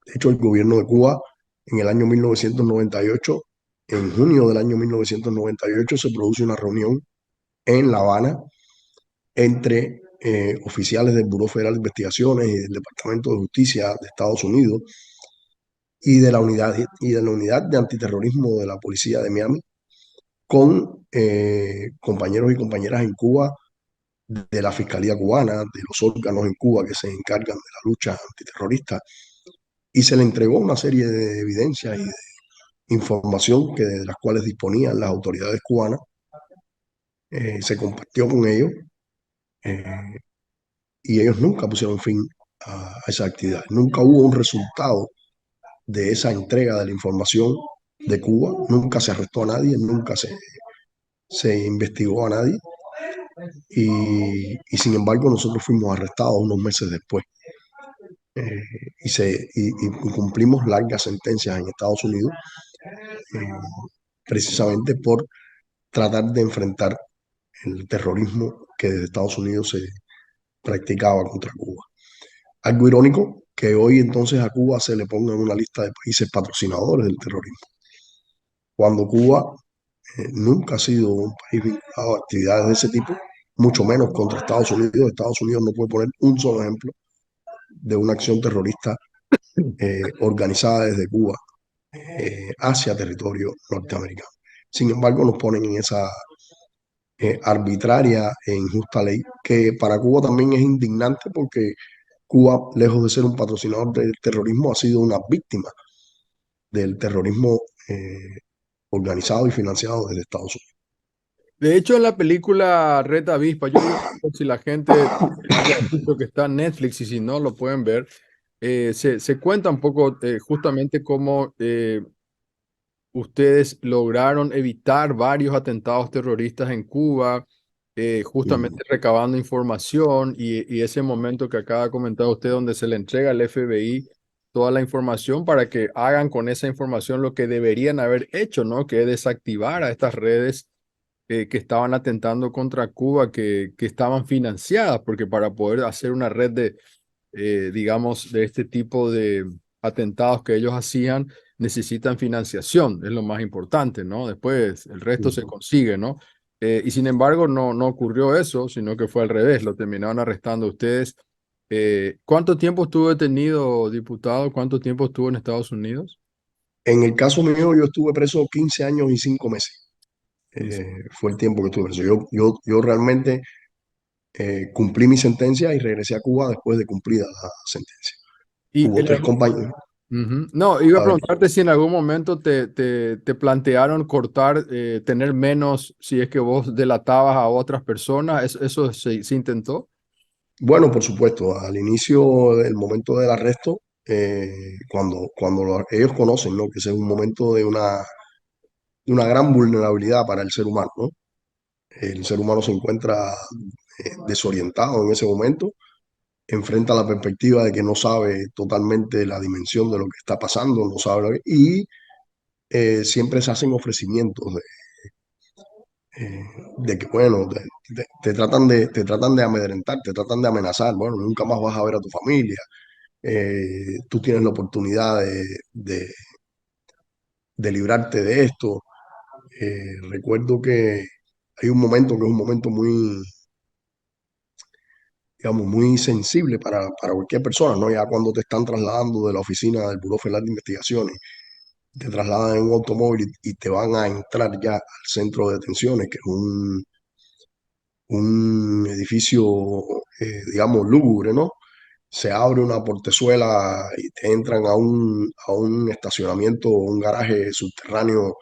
De hecho, el gobierno de Cuba en el año 1998, en junio del año 1998, se produce una reunión en La Habana entre oficiales del Buró Federal de Investigaciones y del Departamento de Justicia de Estados Unidos y de la unidad de antiterrorismo de la policía de Miami con compañeros y compañeras en Cuba de la Fiscalía cubana, de los órganos en Cuba que se encargan de la lucha antiterrorista y se le entregó una serie de evidencias y de información de las cuales disponían las autoridades cubanas. Se compartió con ellos eh, y ellos nunca pusieron fin a esa actividad. Nunca hubo un resultado de esa entrega de la información de Cuba, nunca se arrestó a nadie, nunca se investigó a nadie y sin embargo nosotros fuimos arrestados unos meses después eh, y cumplimos largas sentencias en Estados Unidos precisamente por tratar de enfrentar el terrorismo que desde Estados Unidos se practicaba contra Cuba. Algo irónico que hoy entonces a Cuba se le ponga en una lista de países patrocinadores del terrorismo, cuando Cuba nunca ha sido un país vinculado a actividades de ese tipo, mucho menos contra Estados Unidos. Estados Unidos no puede poner un solo ejemplo de una acción terrorista organizada desde Cuba hacia territorio norteamericano. Sin embargo, nos ponen en esa arbitraria e injusta ley, que para Cuba también es indignante porque Cuba, lejos de ser un patrocinador del terrorismo, ha sido una víctima del terrorismo organizado y financiado desde Estados Unidos. De hecho, en la película Red Avispa, yo digo, si la gente ya ha visto que está en Netflix y si no, lo pueden ver, se cuenta un poco justamente cómo ustedes lograron evitar varios atentados terroristas en Cuba, justamente recabando información y ese momento que acaba de comentar usted donde se le entrega al FBI toda la información para que hagan con esa información lo que deberían haber hecho, ¿no? Que es desactivar a estas redes que estaban atentando contra Cuba, que estaban financiadas, porque para poder hacer una red de, digamos, de este tipo de atentados que ellos hacían, necesitan financiación, es lo más importante, ¿no? Después el resto se consigue, ¿no? Y sin embargo, no ocurrió eso, sino que fue al revés, lo terminaron arrestando ustedes. ¿Cuánto tiempo estuvo detenido, diputado? ¿Cuánto tiempo estuvo en Estados Unidos? En el caso mío, yo estuve preso 15 años y 5 meses. Sí. Fue el tiempo que estuve preso. Yo realmente cumplí mi sentencia y regresé a Cuba después de cumplida la sentencia. Y Hubo el, 3 compañeros. Ujú. No, iba a A ver, preguntarte si en algún momento te plantearon cortar, tener menos si es que vos delatabas a otras personas. ¿Eso se intentó? bueno, por supuesto, al inicio del momento del arresto, cuando ellos conocen, ¿no? Que ese es un momento de una gran vulnerabilidad para el ser humano, ¿no? El ser humano se encuentra desorientado en ese momento, enfrenta la perspectiva de que no sabe totalmente la dimensión de lo que está pasando, no sabe y siempre se hacen ofrecimientos de que, bueno, te tratan de amedrentar, te tratan de amenazar, bueno, nunca más vas a ver a tu familia, tú tienes la oportunidad de librarte de esto. Recuerdo que hay un momento que es un momento muy, digamos, muy sensible para cualquier persona, ¿no? Ya cuando te están trasladando de la oficina del Buró Federal de Investigaciones, te trasladan en un automóvil y te van a entrar ya al centro de detenciones, que es un edificio, digamos, lúgubre, ¿no? Se abre una portezuela y te entran a un estacionamiento, un garaje subterráneo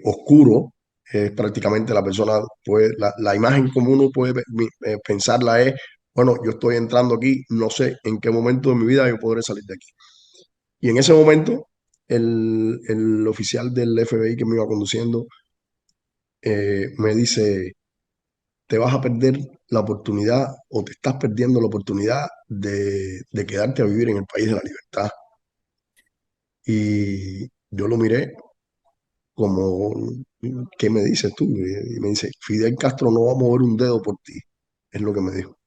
oscuro. Prácticamente la persona puede, la imagen como uno puede pensarla es, bueno, yo estoy entrando aquí, no sé en qué momento de mi vida yo podré salir de aquí. Y en ese momento, el oficial del FBI que me iba conduciendo me dice, te vas a perder la oportunidad o te estás perdiendo la oportunidad de quedarte a vivir en el país de la libertad. Y yo lo miré como, ¿qué me dices tú? Y me dice, Fidel Castro no va a mover un dedo por ti, es lo que me dijo.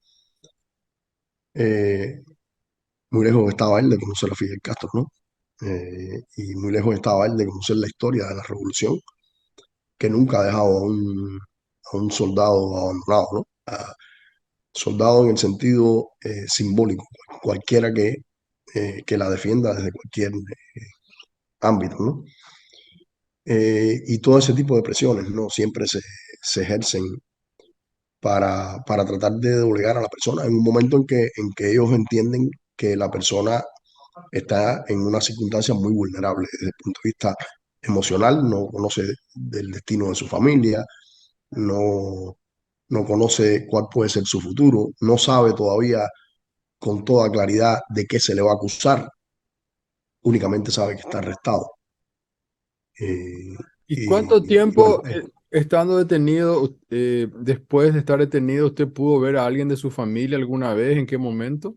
Eh, Muy lejos estaba él de conocer a Fidel Castro, ¿no? Y muy lejos estaba él de conocer la historia de la revolución, que nunca ha dejado a un soldado abandonado, ¿no? Soldado en el sentido simbólico, cualquiera que la defienda desde cualquier ámbito, ¿no? Y todo ese tipo de presiones, ¿no? Siempre se ejercen para tratar de doblegar a la persona en un momento en que ellos entienden que la persona está en una circunstancia muy vulnerable desde el punto de vista emocional, no conoce del destino de su familia, no, no conoce cuál puede ser su futuro, no sabe todavía con toda claridad de qué se le va a acusar, únicamente sabe que está arrestado. Eh, ¿Y cuánto y bueno, tiempo estando detenido, después de estar detenido, usted pudo ver a alguien de su familia alguna vez? ¿En qué momento?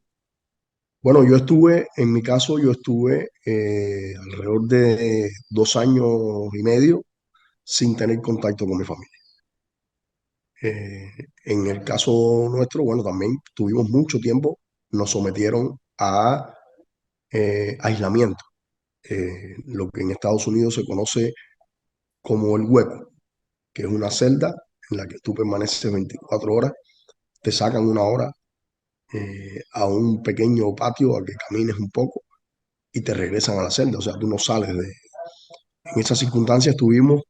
bueno, yo estuve, en mi caso, yo estuve alrededor de 2 años y medio sin tener contacto con mi familia. Eh, en el caso nuestro, bueno, también tuvimos mucho tiempo, nos sometieron a aislamiento, lo que en Estados Unidos se conoce como el hueco, que es una celda en la que tú permaneces 24 horas, te sacan una hora a un pequeño patio a que camines un poco y te regresan a la celda, o sea, tú no sales de... En esas circunstancias tuvimos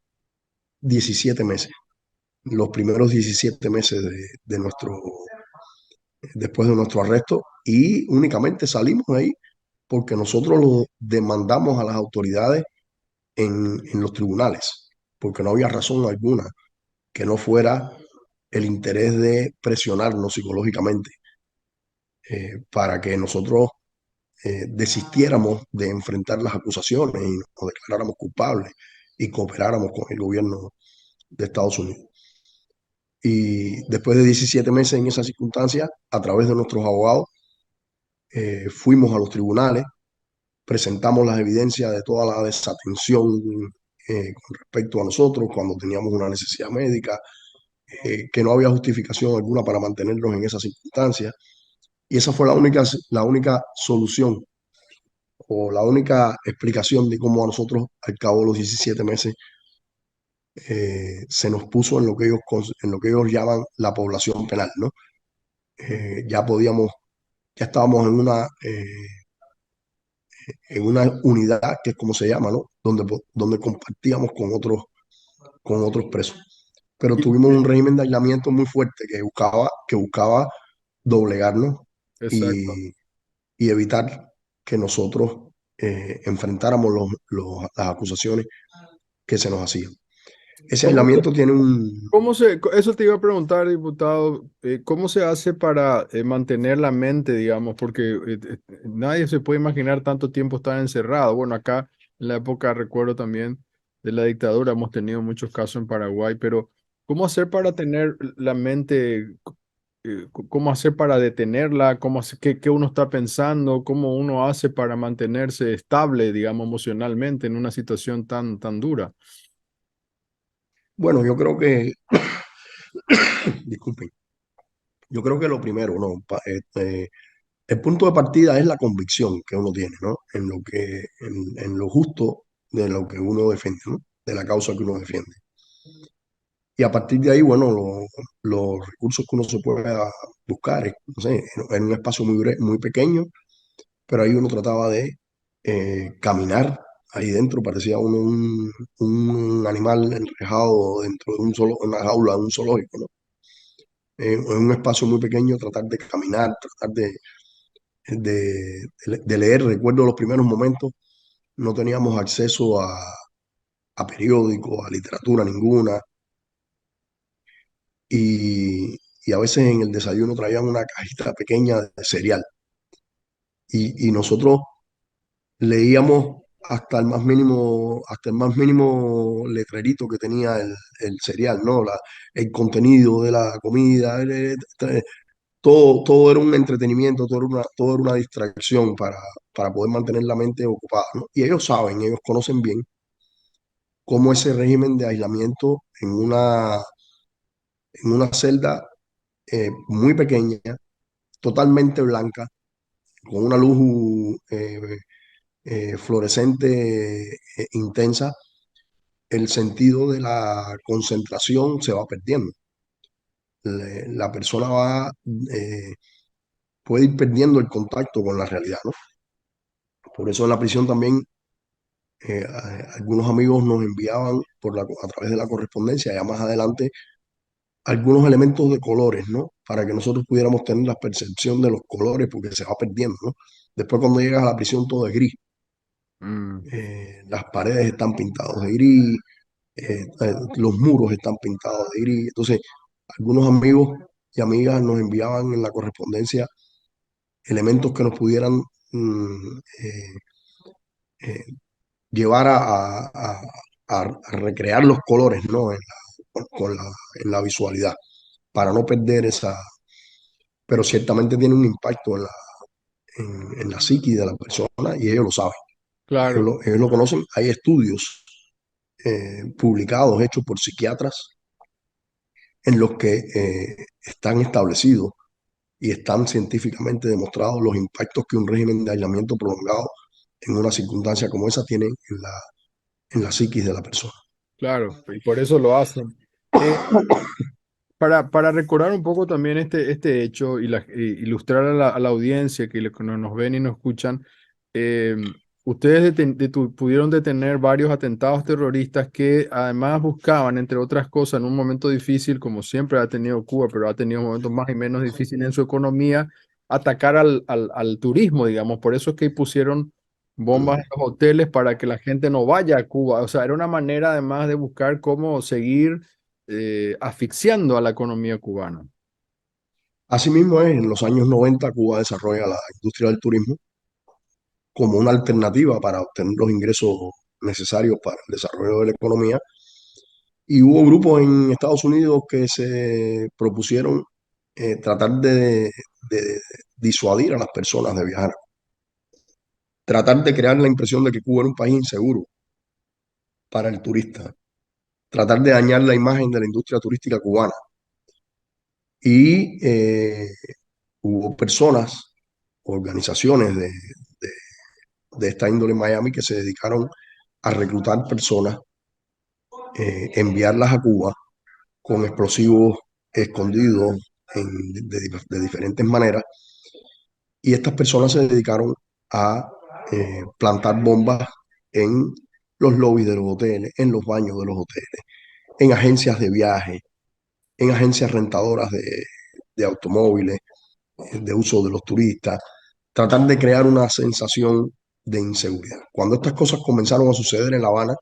17 meses, los primeros 17 meses de nuestro, después de nuestro arresto, y únicamente salimos de ahí porque nosotros lo demandamos a las autoridades en los tribunales, porque no había razón alguna que no fuera el interés de presionarnos psicológicamente para que nosotros desistiéramos de enfrentar las acusaciones y nos declaráramos culpables y cooperáramos con el gobierno de Estados Unidos. Y después de 17 meses en esa circunstancia, a través de nuestros abogados, fuimos a los tribunales, presentamos las evidencias de toda la desatención con respecto a nosotros cuando teníamos una necesidad médica, que no había justificación alguna para mantenernos en esas circunstancias. Y esa fue la única solución o la única explicación de cómo a nosotros, al cabo de los 17 meses, se nos puso en lo que ellos llaman la población penal, ¿no? Ya podíamos, ya estábamos en una unidad, que es como se llama, ¿no? Donde compartíamos con otros presos. Pero Y- tuvimos un régimen de aislamiento muy fuerte que buscaba doblegarnos Exacto. y, y evitar que nosotros enfrentáramos las acusaciones que se nos hacían. Ese ¿Cómo se, aislamiento tiene un... eso te iba a preguntar, diputado, ¿cómo se hace para mantener la mente, digamos? Porque nadie se puede imaginar tanto tiempo estar encerrado. Bueno, acá en la época, recuerdo también de la dictadura, hemos tenido muchos casos en Paraguay, pero ¿cómo hacer para tener la mente, cómo hacer para detenerla? ¿Qué uno está pensando? ¿Cómo uno hace para mantenerse estable, digamos, emocionalmente en una situación tan dura? Bueno, yo creo que, disculpen, yo creo que lo primero, ¿no? El punto de partida es la convicción que uno tiene, ¿no? En lo justo de lo que uno defiende, ¿no? De la causa que uno defiende. Y a partir de ahí, bueno, los recursos que uno se pueda buscar, no sé, en un espacio muy pequeño, pero ahí uno trataba de caminar ahí dentro, parecía uno un animal enrejado dentro de una jaula de un zoológico, ¿no? En un espacio muy pequeño, tratar de caminar, tratar de leer. Recuerdo los primeros momentos, no teníamos acceso a periódicos, a literatura ninguna, y a veces en el desayuno traían una cajita pequeña de cereal, y nosotros leíamos hasta el más mínimo letrerito que tenía el cereal, ¿no? El contenido de la comida, todo era un entretenimiento, todo era una distracción para poder mantener la mente ocupada, ¿no? Y ellos saben, ellos conocen bien cómo ese régimen de aislamiento en una celda muy pequeña, totalmente blanca, con una luz fluorescente intensa, el sentido de la concentración se va perdiendo. La persona puede ir perdiendo el contacto con la realidad, ¿no? Por eso en la prisión también algunos amigos nos enviaban a través de la correspondencia, ya más adelante, algunos elementos de colores, ¿no? Para que nosotros pudiéramos tener la percepción de los colores, porque se va perdiendo, ¿no? Después cuando llegas a la prisión todo es gris. Mm, Las paredes están pintadas de gris, los muros están pintados de gris. Entonces, algunos amigos y amigas nos enviaban en la correspondencia elementos que nos pudieran mm, eh, eh, llevar a recrear los colores, ¿no? En la visualidad, para no perder esa, pero ciertamente tiene un impacto en la psiqui de la persona y ellos lo saben, claro, ellos lo conocen. Hay estudios publicados, hechos por psiquiatras, en los que están establecidos y están científicamente demostrados los impactos que un régimen de aislamiento prolongado en una circunstancia como esa tiene en la psiquis de la persona. claro, y por eso lo hacen. Eh, para recordar un poco también este hecho y, ilustrar a la audiencia que nos ven y nos escuchan, eh, ustedes pudieron detener varios atentados terroristas que además buscaban, entre otras cosas, en un momento difícil, como siempre ha tenido Cuba, pero ha tenido momentos más y menos difíciles en su economía, atacar al turismo, digamos. Por eso es que pusieron bombas en los hoteles para que la gente no vaya a Cuba. O sea, era una manera además de buscar cómo seguir asfixiando a la economía cubana. Asimismo, en los años 90 Cuba desarrolla la industria del turismo como una alternativa para obtener los ingresos necesarios para el desarrollo de la economía. Y hubo grupos en Estados Unidos que se propusieron tratar de disuadir a las personas de viajar, tratar de crear la impresión de que Cuba era un país inseguro para el turista, tratar de dañar la imagen de la industria turística cubana. Y hubo personas, organizaciones de esta índole en Miami que se dedicaron a reclutar personas, enviarlas a Cuba con explosivos escondidos de diferentes maneras. Y estas personas se dedicaron a plantar bombas en los lobbies de los hoteles, en los baños de los hoteles, en agencias de viaje, en agencias rentadoras de automóviles, de uso de los turistas, tratar de crear una sensación de inseguridad. Cuando estas cosas comenzaron a suceder en La Habana,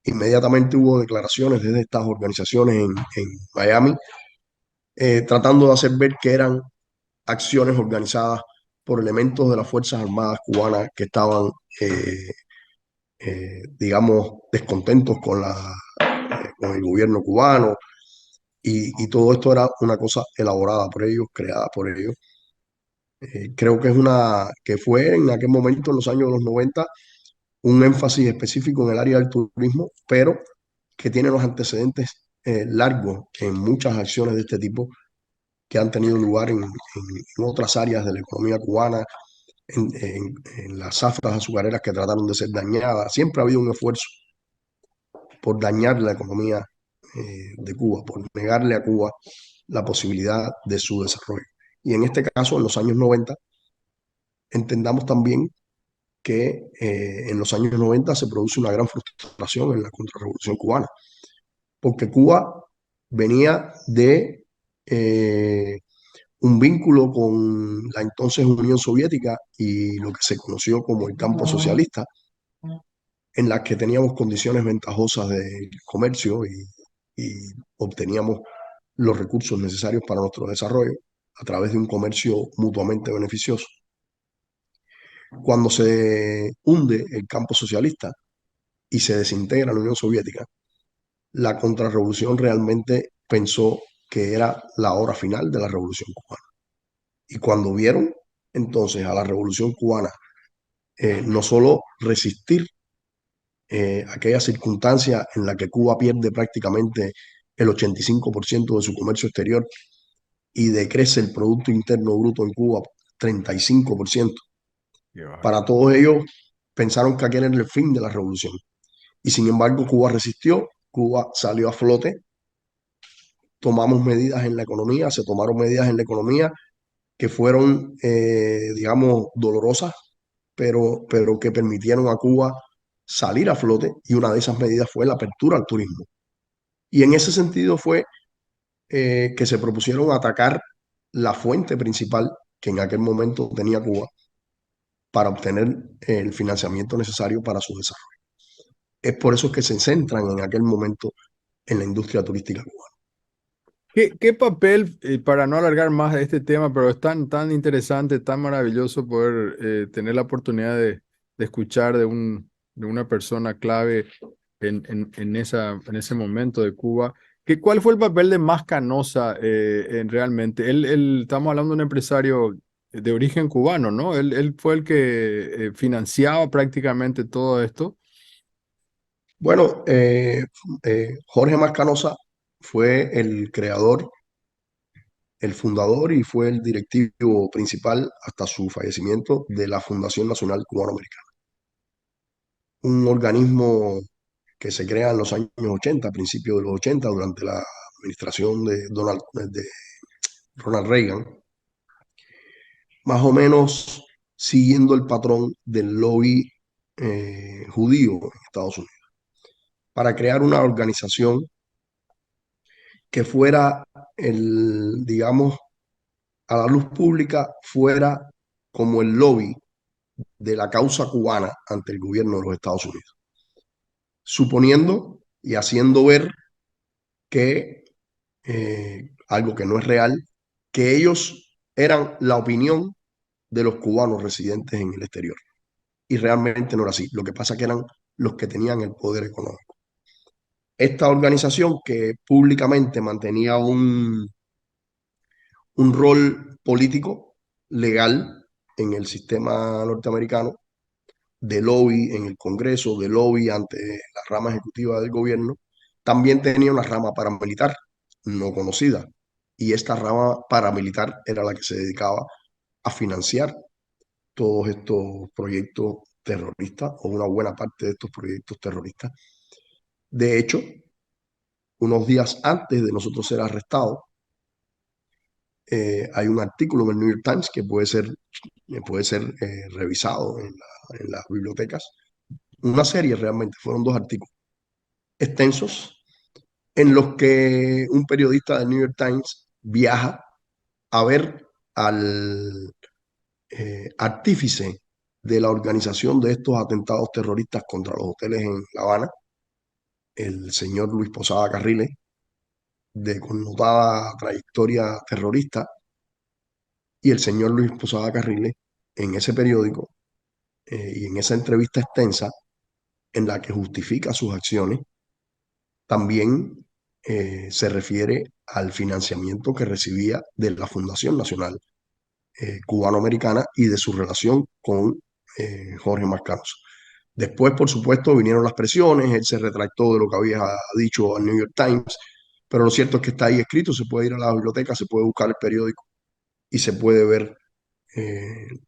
inmediatamente hubo declaraciones desde estas organizaciones en Miami, tratando de hacer ver que eran acciones organizadas por elementos de las Fuerzas Armadas cubanas que estaban, eh, digamos, descontentos con el gobierno cubano, y todo esto era una cosa elaborada por ellos, creada por ellos. Creo que que fue en aquel momento, en los años de los 90, un énfasis específico en el área del turismo, pero que tiene los antecedentes largos en muchas acciones de este tipo que han tenido lugar en otras áreas de la economía cubana, en las zafras azucareras que trataron de ser dañadas. Siempre ha habido un esfuerzo por dañar la economía de Cuba, por negarle a Cuba la posibilidad de su desarrollo. Y en este caso, en los años 90, entendamos también que en los años 90 se produce una gran frustración en la contrarrevolución cubana, porque Cuba venía de un vínculo con la entonces Unión Soviética y lo que se conoció como el campo socialista, en la que teníamos condiciones ventajosas de comercio y obteníamos los recursos necesarios para nuestro desarrollo a través de un comercio mutuamente beneficioso. Cuando se hunde el campo socialista y se desintegra la Unión Soviética, la contrarrevolución realmente pensó que era la hora final de la revolución cubana. Y cuando vieron entonces a la revolución cubana no solo resistir aquella circunstancia en la que Cuba pierde prácticamente el 85% de su comercio exterior y decrece el Producto Interno Bruto en Cuba 35%. Para todos ellos pensaron que aquel era el fin de la revolución. Y sin embargo, Cuba resistió, Cuba salió a flote, tomamos medidas en la economía, se tomaron medidas en la economía que fueron, digamos, dolorosas, pero que permitieron a Cuba salir a flote, y una de esas medidas fue la apertura al turismo. Y en ese sentido fue que se propusieron atacar la fuente principal que en aquel momento tenía Cuba, para obtener el financiamiento necesario para su desarrollo. Es por eso que se centran en aquel momento en la industria turística cubana. ¿Qué papel, para no alargar más este tema, pero es tan interesante, tan maravilloso poder tener la oportunidad de escuchar de una persona clave en ese momento de Cuba? ¿Cuál fue el papel de Mas Canosa realmente? Estamos hablando de un empresario de origen cubano, ¿no? Él fue el que financiaba prácticamente todo esto. Bueno, Jorge Mascanosa fue el creador, el fundador y fue el directivo principal hasta su fallecimiento de la Fundación Nacional Cubano-Americana, un organismo que se crea en los años 80, a principios de los 80, durante la administración de Ronald Reagan, más o menos siguiendo el patrón del lobby judío en Estados Unidos, para crear una organización que fuera digamos, a la luz pública, fuera como el lobby de la causa cubana ante el gobierno de los Estados Unidos, suponiendo y haciendo ver que algo que no es real, que ellos eran la opinión de los cubanos residentes en el exterior. Y realmente no era así. Lo que pasa es que eran los que tenían el poder económico. Esta organización que públicamente mantenía un rol político, legal, en el sistema norteamericano, de lobby en el Congreso, de lobby ante la rama ejecutiva del gobierno, también tenía una rama paramilitar no conocida. Y esta rama paramilitar era la que se dedicaba a financiar todos estos proyectos terroristas o una buena parte de estos proyectos terroristas. De hecho, unos días antes de nosotros ser arrestados, hay un artículo en el New York Times que puede ser revisado en las bibliotecas. Una serie realmente, fueron dos artículos extensos en los que un periodista del New York Times viaja a ver al artífice de la organización de estos atentados terroristas contra los hoteles en La Habana, el señor Luis Posada Carriles, de connotada trayectoria terrorista, y el señor Luis Posada Carriles en ese periódico y en esa entrevista extensa en la que justifica sus acciones, también se refiere al financiamiento que recibía de la Fundación Nacional Cubano-Americana y de su relación con Jorge Mascaroso. Después, por supuesto, vinieron las presiones, él se retractó de lo que había dicho al New York Times, pero lo cierto es que está ahí escrito, se puede ir a la biblioteca, se puede buscar el periódico y se puede ver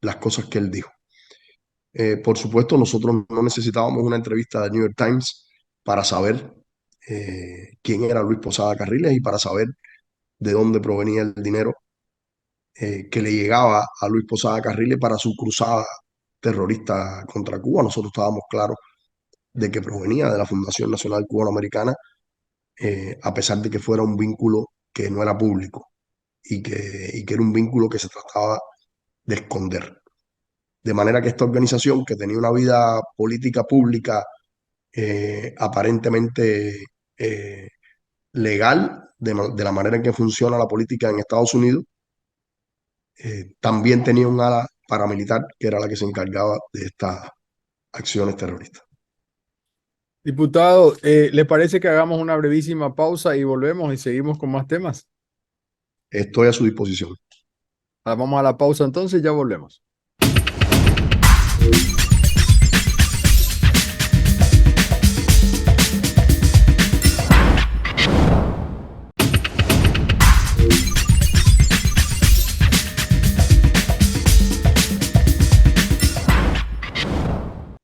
las cosas que él dijo. Por supuesto, nosotros no necesitábamos una entrevista del New York Times para saber quién era Luis Posada Carriles y para saber de dónde provenía el dinero que le llegaba a Luis Posada Carriles para su cruzada terrorista contra Cuba. Nosotros estábamos claros de que provenía de la Fundación Nacional Cubano-Americana, a pesar de que fuera un vínculo que no era público y que era un vínculo que se trataba de esconder. De manera que esta organización, que tenía una vida política pública aparentemente legal, de la manera en que funciona la política en Estados Unidos, también tenía un ala paramilitar que era la que se encargaba de estas acciones terroristas. Diputado, ¿le parece que hagamos una brevísima pausa y volvemos y seguimos con más temas? Estoy a su disposición. Vamos a la pausa entonces, ya volvemos.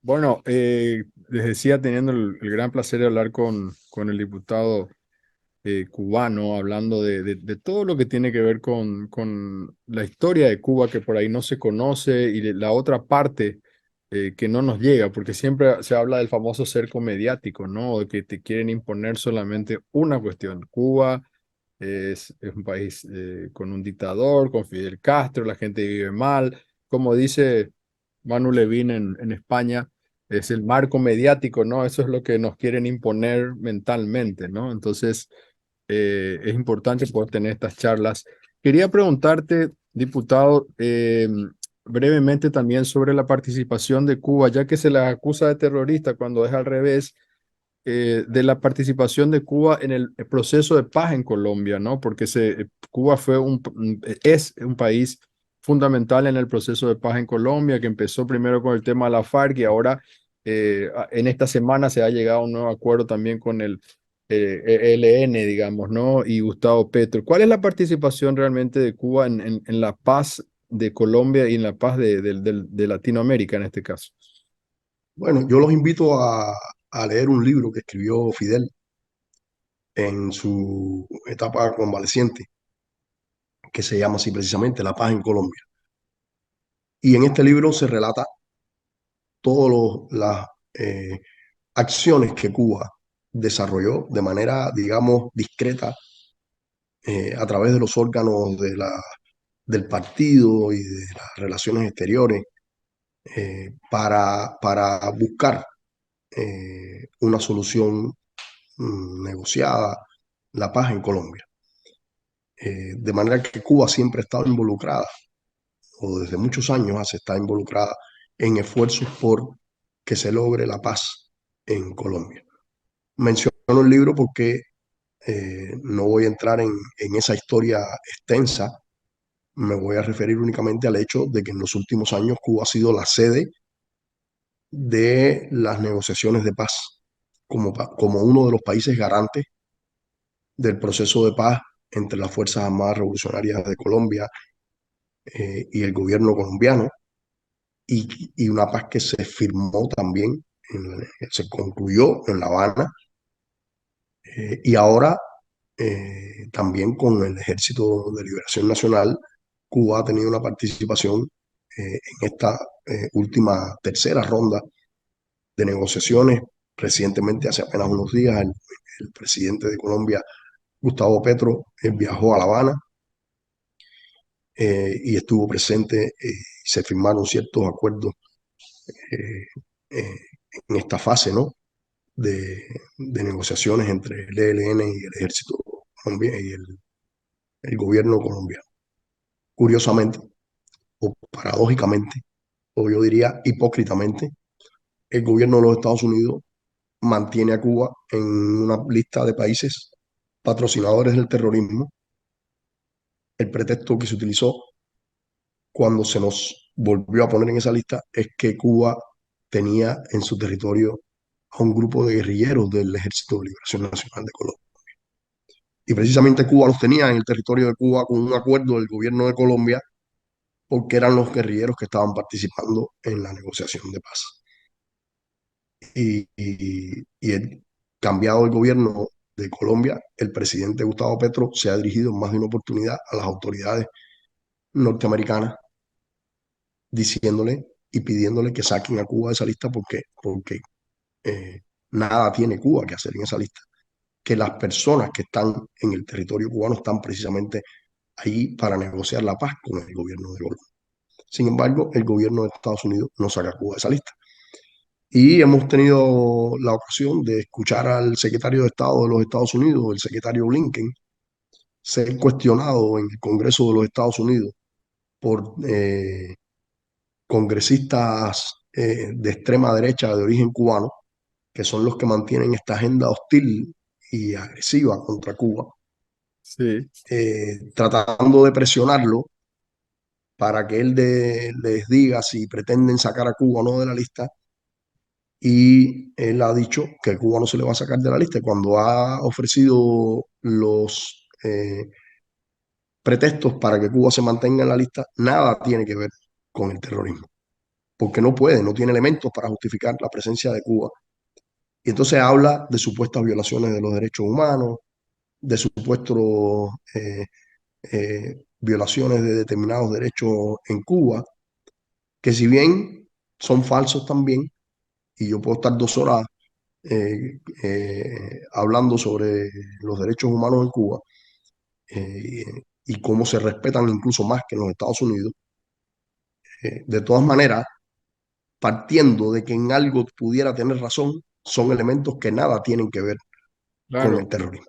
Bueno, les decía, teniendo el gran placer de hablar con el diputado cubano, hablando de todo lo que tiene que ver con la historia de Cuba, que por ahí no se conoce, y de la otra parte que no nos llega, porque siempre se habla del famoso cerco mediático, ¿no? De que te quieren imponer solamente una cuestión. Cuba es un país con un dictador, con Fidel Castro, la gente vive mal, como dice Manu Levin en España, es el marco mediático, ¿no? Eso es lo que nos quieren imponer mentalmente, ¿no? Entonces, es importante poder tener estas charlas. Quería preguntarte, diputado, brevemente también sobre la participación de Cuba, ya que se la acusa de terrorista cuando es al revés, de la participación de Cuba en el proceso de paz en Colombia, ¿no? Porque Cuba es un país fundamental en el proceso de paz en Colombia, que empezó primero con el tema de la FARC y ahora en esta semana se ha llegado a un nuevo acuerdo también con el ELN, digamos, ¿no? Y Gustavo Petro. ¿Cuál es la participación realmente de Cuba en la paz de Colombia y en la paz de Latinoamérica en este caso? Bueno, yo los invito a leer un libro que escribió Fidel en su etapa convaleciente, que se llama así precisamente La paz en Colombia. Y en este libro se relata todas las acciones que Cuba desarrolló de manera, digamos, discreta a través de los órganos del partido y de las relaciones exteriores para buscar una solución negociada, la paz en Colombia. De manera que Cuba siempre ha estado involucrada, o desde muchos años está involucrada en esfuerzos por que se logre la paz en Colombia. Menciono el libro porque no voy a entrar en esa historia extensa, me voy a referir únicamente al hecho de que en los últimos años Cuba ha sido la sede de las negociaciones de paz, como uno de los países garantes del proceso de paz entre las Fuerzas Armadas Revolucionarias de Colombia y el gobierno colombiano, y una paz que se firmó también, se concluyó en La Habana, y ahora también con el Ejército de Liberación Nacional. Cuba ha tenido una participación en esta última tercera ronda de negociaciones. Recientemente, hace apenas unos días, el presidente de Colombia, Gustavo Petro, viajó a La Habana y estuvo presente se firmaron ciertos acuerdos eh, eh, en esta fase, ¿no? de negociaciones entre el ELN y el ejército colombiano y el gobierno colombiano. Curiosamente, o paradójicamente, o yo diría hipócritamente, el gobierno de los Estados Unidos mantiene a Cuba en una lista de países patrocinadores del terrorismo. El pretexto que se utilizó cuando se nos volvió a poner en esa lista es que Cuba tenía en su territorio a un grupo de guerrilleros del Ejército de Liberación Nacional de Colombia. Y precisamente Cuba los tenía en el territorio de Cuba con un acuerdo del gobierno de Colombia porque eran los guerrilleros que estaban participando en la negociación de paz. Y el cambiado el gobierno de Colombia, el presidente Gustavo Petro se ha dirigido en más de una oportunidad a las autoridades norteamericanas diciéndole y pidiéndole que saquen a Cuba de esa lista porque nada tiene Cuba que hacer en esa lista. Que las personas que están en el territorio cubano están precisamente ahí para negociar la paz con el gobierno de Colombia. Sin embargo, el gobierno de Estados Unidos no saca a Cuba de esa lista. Y hemos tenido la ocasión de escuchar al secretario de Estado de los Estados Unidos, el secretario Blinken, ser cuestionado en el Congreso de los Estados Unidos por congresistas de extrema derecha de origen cubano, que son los que mantienen esta agenda hostil y agresiva contra Cuba, Sí. tratando de presionarlo para que él les diga si pretenden sacar a Cuba o no de la lista. Y él ha dicho que Cuba no se le va a sacar de la lista. Cuando ha ofrecido los pretextos para que Cuba se mantenga en la lista, nada tiene que ver con el terrorismo, porque no puede, no tiene elementos para justificar la presencia de Cuba. Y entonces habla de supuestas violaciones de los derechos humanos, de supuestos violaciones de determinados derechos en Cuba, que si bien son falsos también, y yo puedo estar 2 horas hablando sobre los derechos humanos en Cuba eh, y cómo se respetan incluso más que en los Estados Unidos. De todas maneras, partiendo de que en algo pudiera tener razón, son elementos que nada tienen que ver con Claro, el terrorismo.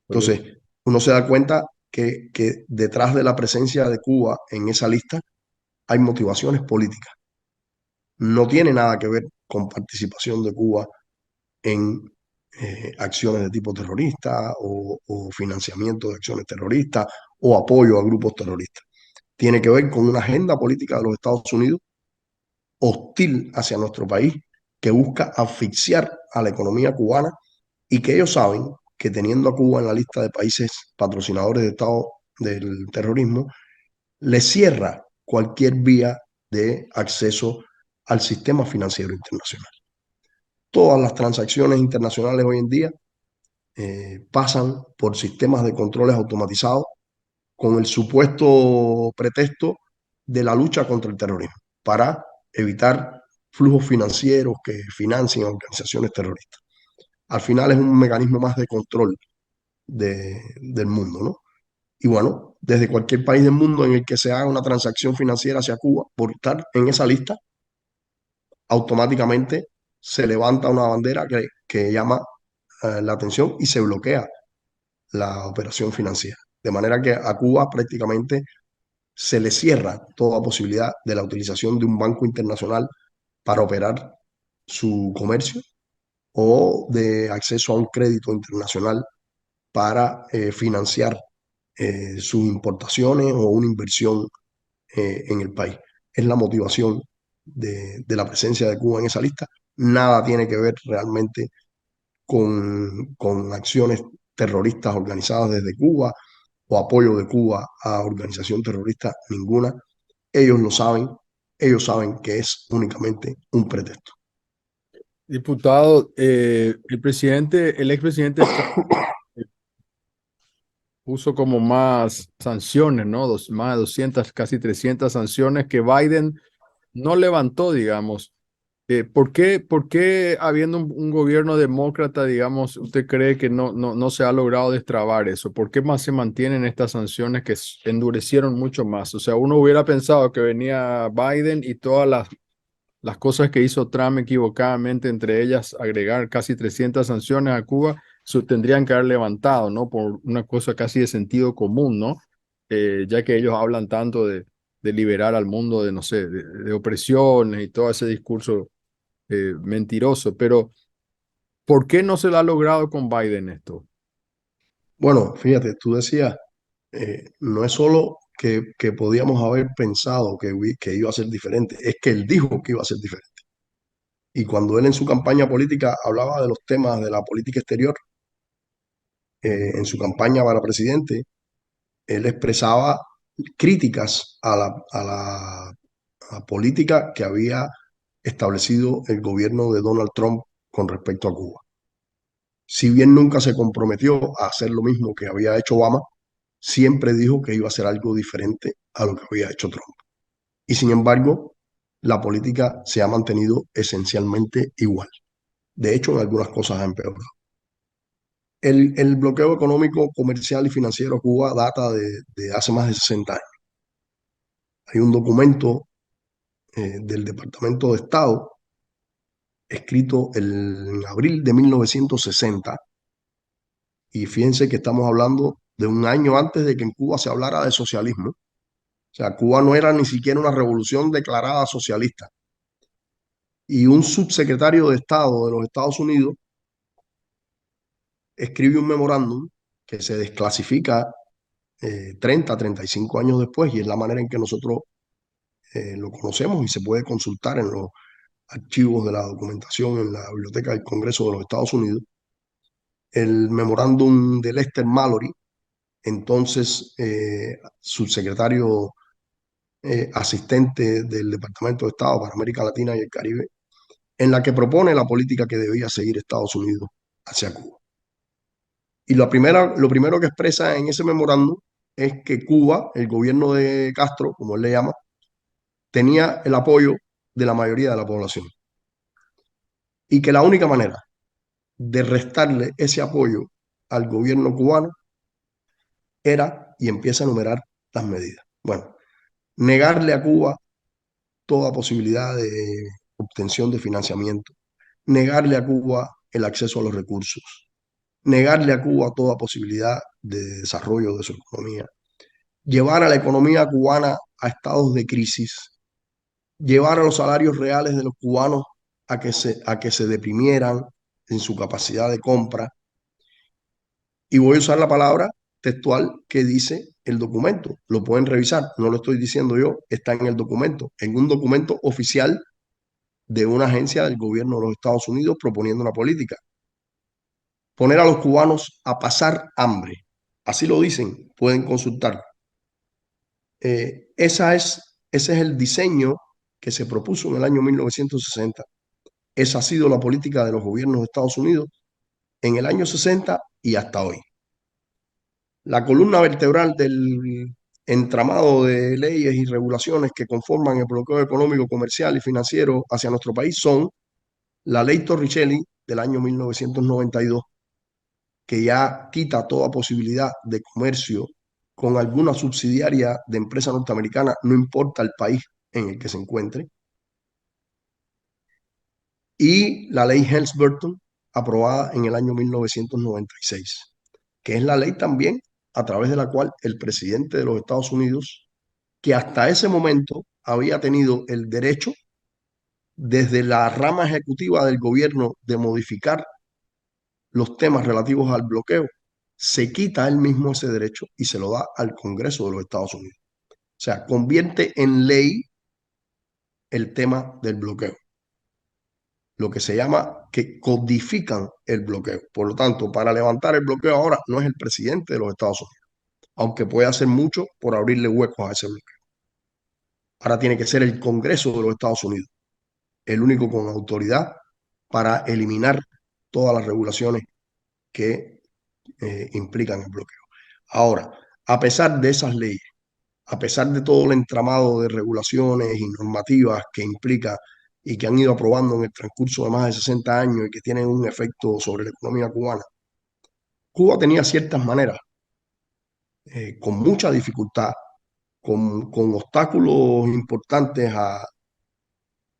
por eso. Entonces, uno se da cuenta que detrás de la presencia de Cuba en esa lista hay motivaciones políticas. No tiene nada que ver con participación de Cuba en acciones de tipo terrorista o financiamiento de acciones terroristas o apoyo a grupos terroristas. Tiene que ver con una agenda política de los Estados Unidos hostil hacia nuestro país que busca asfixiar a la economía cubana y que ellos saben que teniendo a Cuba en la lista de países patrocinadores de Estado del terrorismo, le cierra cualquier vía de acceso al sistema financiero internacional. Todas las transacciones internacionales hoy en día pasan por sistemas de controles automatizados con el supuesto pretexto de la lucha contra el terrorismo, para evitar flujos financieros que financien organizaciones terroristas. Al final es un mecanismo más de control del mundo, ¿no? Y bueno, desde cualquier país del mundo en el que se haga una transacción financiera hacia Cuba, por estar en esa lista, automáticamente se levanta una bandera que llama la atención y se bloquea la operación financiera. De manera que a Cuba prácticamente se le cierra toda posibilidad de la utilización de un banco internacional para operar su comercio o de acceso a un crédito internacional para financiar sus importaciones o una inversión en el país. Es la motivación de la presencia de Cuba en esa lista. Nada tiene que ver realmente con acciones terroristas organizadas desde Cuba o apoyo de Cuba a organización terrorista ninguna. Ellos lo saben, ellos saben que es únicamente un pretexto. Diputado, el expresidente Trump puso como más sanciones, ¿no? Más de 200, casi 300 sanciones que Biden no levantó, digamos. Por qué habiendo un gobierno demócrata, digamos, usted cree que no se ha logrado destrabar eso? ¿Por qué más se mantienen estas sanciones que endurecieron mucho más? O sea, uno hubiera pensado que venía Biden y todas las cosas que hizo Trump equivocadamente, entre ellas agregar casi 300 sanciones a Cuba, se tendrían que haber levantado, ¿no? Por una cosa casi de sentido común, ¿no? Ya que ellos hablan tanto de liberar al mundo de, no sé, de opresiones y todo ese discurso mentiroso. Pero, ¿por qué no se lo ha logrado con Biden esto? Bueno, fíjate, tú decías, no es solo que podíamos haber pensado que iba a ser diferente, es que él dijo que iba a ser diferente. Y cuando él en su campaña política hablaba de los temas de la política exterior, en su campaña para presidente, él expresaba críticas a la política que había establecido el gobierno de Donald Trump con respecto a Cuba. Si bien nunca se comprometió a hacer lo mismo que había hecho Obama, siempre dijo que iba a hacer algo diferente a lo que había hecho Trump. Y sin embargo, la política se ha mantenido esencialmente igual. De hecho, en algunas cosas ha empeorado. El bloqueo económico, comercial y financiero a Cuba data de hace más de 60 años. Hay un documento del Departamento de Estado escrito en abril de 1960, y fíjense que estamos hablando de un año antes de que en Cuba se hablara de socialismo. O sea, Cuba no era ni siquiera una revolución declarada socialista. Y un subsecretario de Estado de los Estados Unidos escribe un memorándum que se desclasifica 35 años después, y es la manera en que nosotros lo conocemos y se puede consultar en los archivos de la documentación en la Biblioteca del Congreso de los Estados Unidos. El memorándum de Lester Mallory, entonces subsecretario asistente del Departamento de Estado para América Latina y el Caribe, en la que propone la política que debía seguir Estados Unidos hacia Cuba. Y lo primero que expresa en ese memorándum es que Cuba, el gobierno de Castro, como él le llama, tenía el apoyo de la mayoría de la población. Y que la única manera de restarle ese apoyo al gobierno cubano era, y empieza a enumerar las medidas. Bueno, negarle a Cuba toda posibilidad de obtención de financiamiento, negarle a Cuba el acceso a los recursos, negarle a Cuba toda posibilidad de desarrollo de su economía, llevar a la economía cubana a estados de crisis, llevar a los salarios reales de los cubanos a que se deprimieran en su capacidad de compra. Y voy a usar la palabra textual que dice el documento. Lo pueden revisar, no lo estoy diciendo yo, está en el documento, en un documento oficial de una agencia del gobierno de los Estados Unidos proponiendo una política. Poner a los cubanos a pasar hambre. Así lo dicen, pueden consultar. Ese es el diseño que se propuso en el año 1960. Esa ha sido la política de los gobiernos de Estados Unidos en el año 60 y hasta hoy. La columna vertebral del entramado de leyes y regulaciones que conforman el bloqueo económico, comercial y financiero hacia nuestro país son la ley Torricelli del año 1992, que ya quita toda posibilidad de comercio con alguna subsidiaria de empresa norteamericana, no importa el país en el que se encuentre, y la ley Helms-Burton, aprobada en el año 1996, que es la ley también a través de la cual el presidente de los Estados Unidos, que hasta ese momento había tenido el derecho desde la rama ejecutiva del gobierno de modificar los temas relativos al bloqueo, se quita él mismo ese derecho y se lo da al Congreso de los Estados Unidos. O sea, convierte en ley el tema del bloqueo, lo que se llama que codifican el bloqueo. Por lo tanto, para levantar el bloqueo ahora no es el presidente de los Estados Unidos, aunque puede hacer mucho por abrirle huecos a ese bloqueo. Ahora tiene que ser el Congreso de los Estados Unidos, el único con autoridad para eliminar todas las regulaciones que implican el bloqueo. Ahora, a pesar de esas leyes, a pesar de todo el entramado de regulaciones y normativas que implica y que han ido aprobando en el transcurso de más de 60 años y que tienen un efecto sobre la economía cubana, Cuba tenía ciertas maneras, con mucha dificultad, con obstáculos importantes a,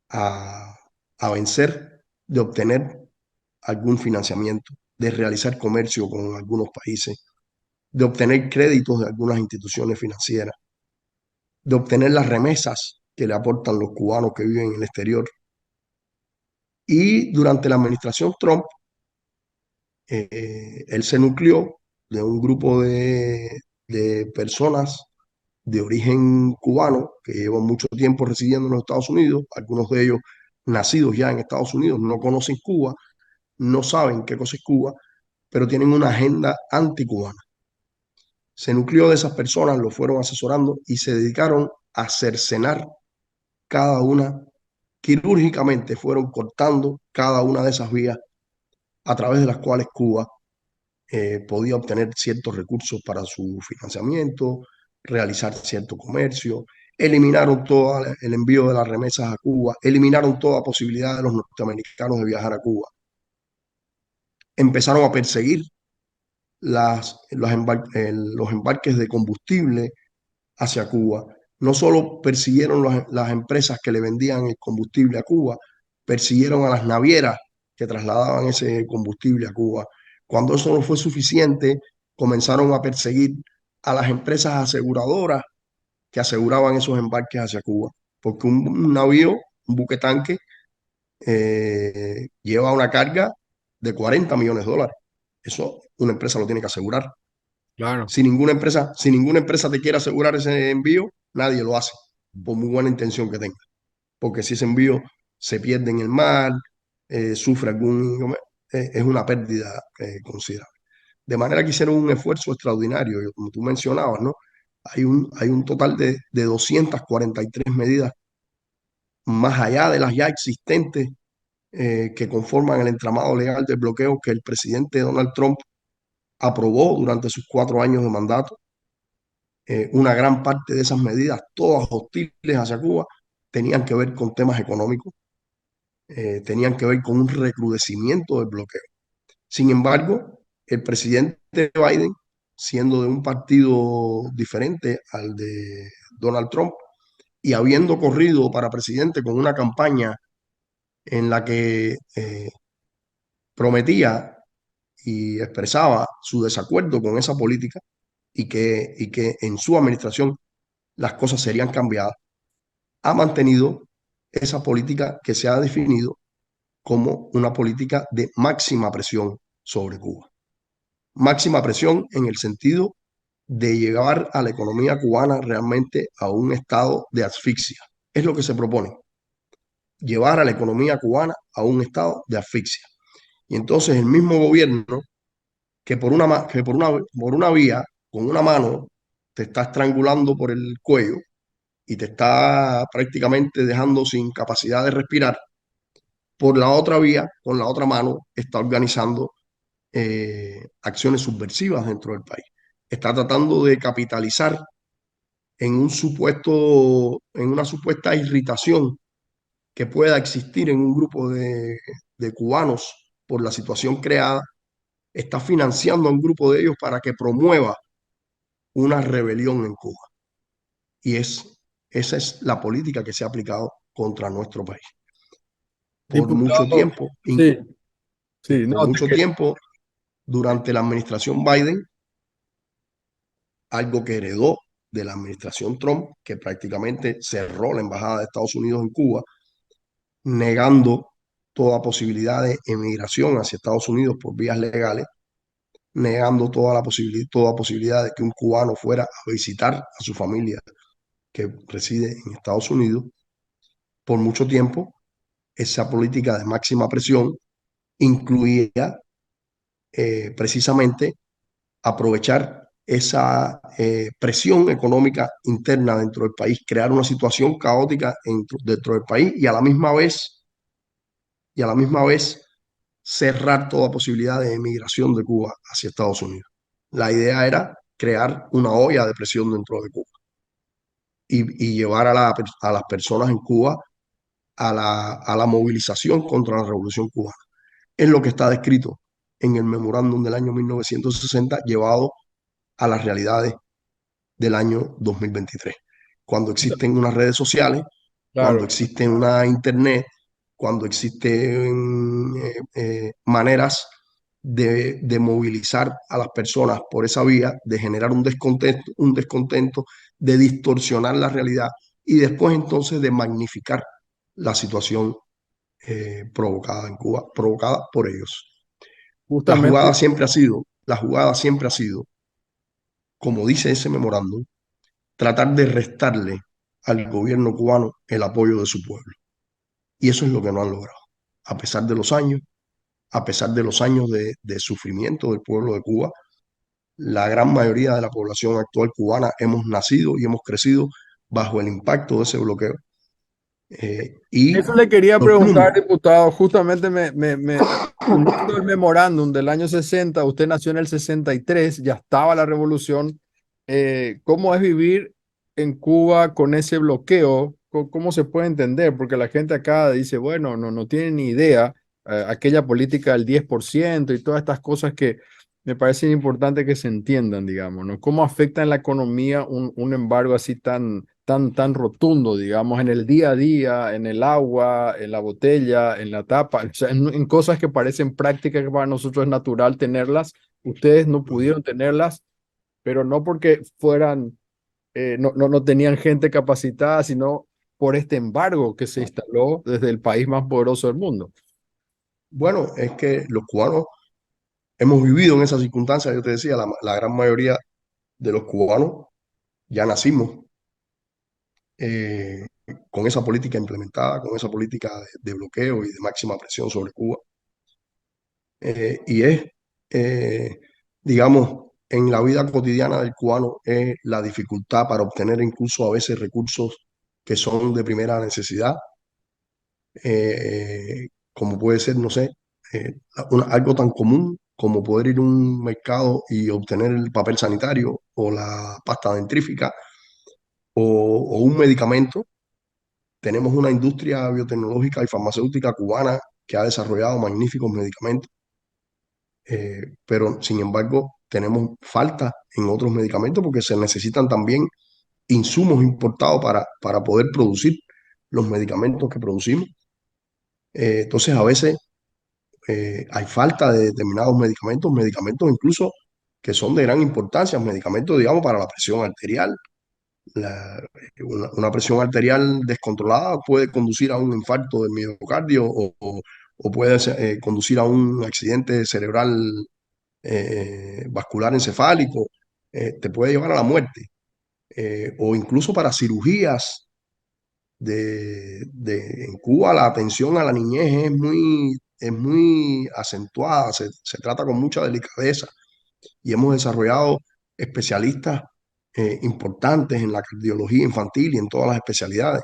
a vencer, de obtener algún financiamiento, de realizar comercio con algunos países, de obtener créditos de algunas instituciones financieras, de obtener las remesas que le aportan los cubanos que viven en el exterior. Y durante la administración Trump, él se nucleó de un grupo de personas de origen cubano que llevan mucho tiempo residiendo en los Estados Unidos, algunos de ellos nacidos ya en Estados Unidos, no conocen Cuba, no saben qué cosa es Cuba, pero tienen una agenda anticubana. Se nucleó de esas personas, lo fueron asesorando y se dedicaron a cercenar cada una, quirúrgicamente fueron cortando cada una de esas vías a través de las cuales Cuba podía obtener ciertos recursos para su financiamiento, realizar cierto comercio, eliminaron todo el envío de las remesas a Cuba, eliminaron toda posibilidad de los norteamericanos de viajar a Cuba, empezaron a perseguir los embarques de combustible hacia Cuba. No solo persiguieron las empresas que le vendían el combustible a Cuba, persiguieron a las navieras que trasladaban ese combustible a Cuba. Cuando eso no fue suficiente, comenzaron a perseguir a las empresas aseguradoras que aseguraban esos embarques hacia Cuba, porque un navío, un buque tanque, lleva una carga de 40 millones de dólares. Eso una empresa lo tiene que asegurar. Claro. Si ninguna empresa te quiere asegurar ese envío, nadie lo hace, por muy buena intención que tenga. Porque si ese envío se pierde en el mar, sufre es una pérdida considerable. De manera que hicieron un esfuerzo extraordinario, y como tú mencionabas, ¿no? Hay un total de 243 medidas más allá de las ya existentes que conforman el entramado legal del bloqueo que el presidente Donald Trump aprobó durante sus 4 años de mandato. Una gran parte de esas medidas, todas hostiles hacia Cuba, tenían que ver con temas económicos, tenían que ver con un recrudecimiento del bloqueo. Sin embargo, el presidente Biden, siendo de un partido diferente al de Donald Trump y habiendo corrido para presidente con una campaña en la que prometía y expresaba su desacuerdo con esa política y que en su administración las cosas serían cambiadas, ha mantenido esa política que se ha definido como una política de máxima presión sobre Cuba. Máxima presión en el sentido de llevar a la economía cubana realmente a un estado de asfixia. Es lo que se propone, llevar a la economía cubana a un estado de asfixia. Y entonces el mismo gobierno que por una vía, con una mano, te está estrangulando por el cuello y te está prácticamente dejando sin capacidad de respirar, por la otra vía, con la otra mano, está organizando acciones subversivas dentro del país. Está tratando de capitalizar en una supuesta irritación que pueda existir en un grupo de cubanos por la situación creada. Está financiando a un grupo de ellos para que promueva una rebelión en Cuba. Y esa es la política que se ha aplicado contra nuestro país. Por mucho Diputado, tiempo, sí, sí, por no, mucho tiempo, durante la administración Biden, algo que heredó de la administración Trump, que prácticamente cerró la embajada de Estados Unidos en Cuba, negando toda posibilidad de emigración hacia Estados Unidos por vías legales, negando toda posibilidad de que un cubano fuera a visitar a su familia que reside en Estados Unidos. Por mucho tiempo, esa política de máxima presión incluía precisamente aprovechar esa presión económica interna dentro del país, crear una situación caótica dentro del país y a la misma vez cerrar toda posibilidad de emigración de Cuba hacia Estados Unidos. La idea era crear una olla de presión dentro de Cuba y llevar a las personas en Cuba a la movilización contra la Revolución Cubana. Es lo que está descrito en el memorándum del año 1960, llevado a las realidades del año 2023, cuando existen unas redes sociales, cuando claro. existe una internet, cuando existen maneras de movilizar a las personas por esa vía, de generar un descontento, de distorsionar la realidad y después entonces de magnificar la situación provocada en Cuba, provocada por ellos. La Justamente, jugada siempre ha sido, la jugada siempre ha sido, como dice ese memorándum, tratar de restarle al gobierno cubano el apoyo de su pueblo. Y eso es lo que no han logrado. A pesar de los años, a pesar de los años de sufrimiento del pueblo de Cuba, la gran mayoría de la población actual cubana hemos nacido y hemos crecido bajo el impacto de ese bloqueo. eso Y le quería los preguntar, números, diputado, justamente uniendo el memorándum del año 60, usted nació en el 63, ya estaba la revolución. ¿Cómo es vivir en Cuba con ese bloqueo? ¿Cómo se puede entender? Porque la gente acá dice, bueno, no tiene ni idea, aquella política del 10% y todas estas cosas que me parecen importantes que se entiendan, digamos, ¿no? ¿Cómo afecta en la economía un embargo así tan rotundo, digamos, en el día a día, en el agua, en la botella, en la tapa, o sea, en cosas que parecen prácticas que para nosotros es natural tenerlas? Ustedes no pudieron tenerlas, pero no porque fueran, no tenían gente capacitada, sino por este embargo que se instaló desde el país más poderoso del mundo. bueno, es que los cubanos hemos vivido en esas circunstancias. Yo te decía, la gran mayoría de los cubanos ya nacimos eh, con esa política implementada, con esa política de bloqueo y de máxima presión sobre Cuba. Y eh, digamos, en la vida cotidiana del cubano es la dificultad para obtener incluso a veces recursos que son de primera necesidad, como puede ser, no sé, algo tan común como poder ir a un mercado y obtener el papel sanitario o la pasta dentrífica o un medicamento. Tenemos una industria biotecnológica y farmacéutica cubana que ha desarrollado magníficos medicamentos, pero sin embargo tenemos falta en otros medicamentos porque se necesitan también insumos importados para poder producir los medicamentos que producimos. Entonces, a veces hay falta de determinados medicamentos, medicamentos incluso que son de gran importancia, medicamentos, digamos, para la presión arterial. Una presión arterial descontrolada puede conducir a un infarto del miocardio o puede conducir a un accidente cerebral vascular encefálico, te puede llevar a la muerte, o incluso para cirugías en Cuba la atención a la niñez es muy acentuada, se trata con mucha delicadeza y hemos desarrollado especialistas importantes en la cardiología infantil y en todas las especialidades,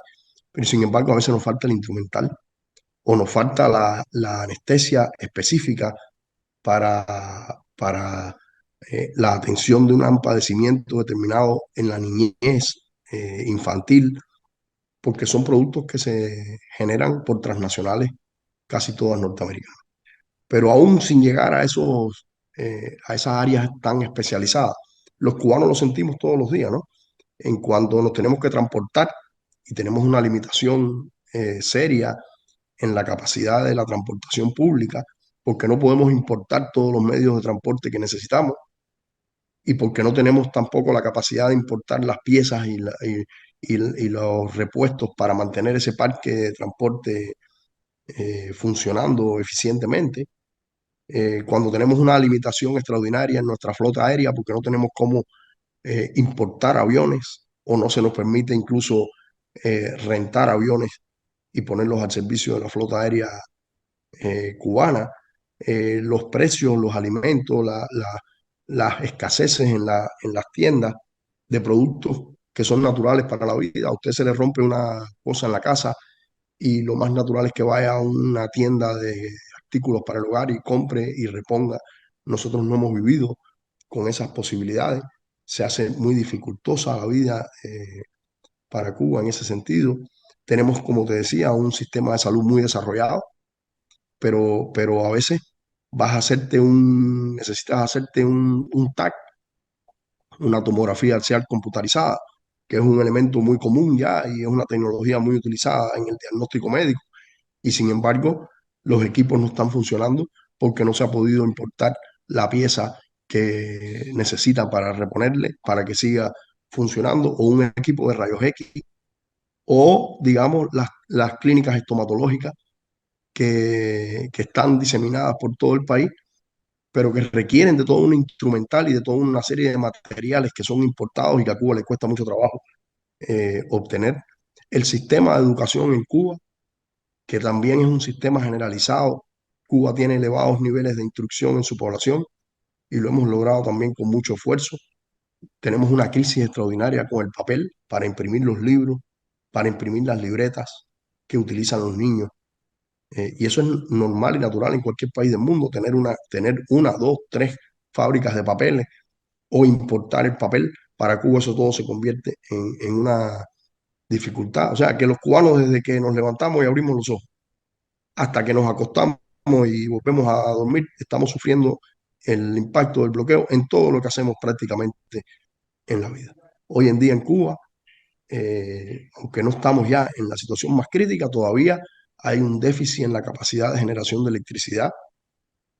pero sin embargo a veces nos falta el instrumental o nos falta la anestesia específica para la atención de un padecimiento determinado en la niñez infantil, porque son productos que se generan por transnacionales, casi todas norteamericanas. Pero aún sin llegar a esas áreas tan especializadas, los cubanos lo sentimos todos los días, ¿no? En cuanto nos tenemos que transportar y tenemos una limitación seria en la capacidad de la transportación pública, porque no podemos importar todos los medios de transporte que necesitamos y porque no tenemos tampoco la capacidad de importar las piezas y los repuestos para mantener ese parque de transporte funcionando eficientemente. Cuando tenemos una limitación extraordinaria en nuestra flota aérea, porque no tenemos cómo importar aviones o no se nos permite incluso rentar aviones y ponerlos al servicio de la flota aérea cubana, los precios, los alimentos, las escaseces en las tiendas de productos que son naturales para la vida. A usted se le rompe una cosa en la casa y lo más natural es que vaya a una tienda de artículos para el hogar y compre y reponga. Nosotros no hemos vivido con esas posibilidades. Se hace muy dificultosa la vida para Cuba en ese sentido. Tenemos, como te decía, un sistema de salud muy desarrollado, pero a veces necesitas hacerte un TAC, una tomografía axial computarizada, que es un elemento muy común ya y es una tecnología muy utilizada en el diagnóstico médico. Y sin embargo, los equipos no están funcionando porque no se ha podido importar la pieza que necesitan para reponerle, para que siga funcionando, o un equipo de rayos X, o digamos las clínicas estomatológicas que están diseminadas por todo el país, pero que requieren de todo un instrumental y de toda una serie de materiales que son importados y que a Cuba le cuesta mucho trabajo obtener. El sistema de educación en Cuba, que también es un sistema generalizado. Cuba tiene elevados niveles de instrucción en su población y lo hemos logrado también con mucho esfuerzo. Tenemos una crisis extraordinaria con el papel para imprimir los libros, para imprimir las libretas que utilizan los niños. Y eso es normal y natural en cualquier país del mundo, tener una, dos, tres fábricas de papeles o importar el papel. Para Cuba eso todo se convierte en una dificultad. O sea, que los cubanos desde que nos levantamos y abrimos los ojos hasta que nos acostamos y volvemos a dormir, estamos sufriendo el impacto del bloqueo en todo lo que hacemos prácticamente en la vida. Hoy en día en Cuba, aunque no estamos ya en la situación más crítica, todavía hay un déficit en la capacidad de generación de electricidad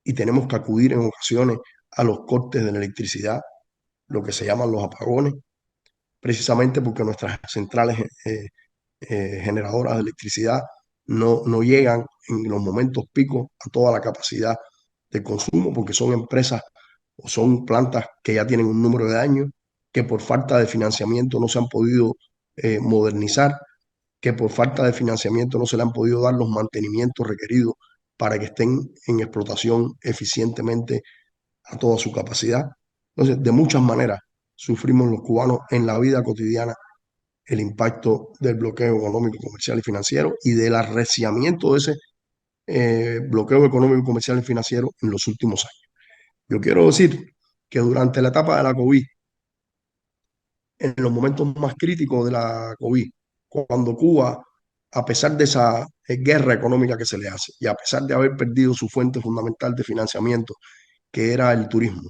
y tenemos que acudir en ocasiones a los cortes de la electricidad, lo que se llaman los apagones, precisamente porque nuestras centrales generadoras de electricidad no llegan en los momentos picos a toda la capacidad de consumo, porque son empresas o son plantas que ya tienen un número de años, que por falta de financiamiento no se han podido modernizar, que por falta de financiamiento no se le han podido dar los mantenimientos requeridos para que estén en explotación eficientemente a toda su capacidad. Entonces, de muchas maneras sufrimos los cubanos en la vida cotidiana el impacto del bloqueo económico, comercial y financiero y del arreciamiento de ese bloqueo económico, comercial y financiero en los últimos años. Yo quiero decir que durante la etapa de la COVID, en los momentos más críticos de la COVID, cuando Cuba, a pesar de esa guerra económica que se le hace y a pesar de haber perdido su fuente fundamental de financiamiento, que era el turismo,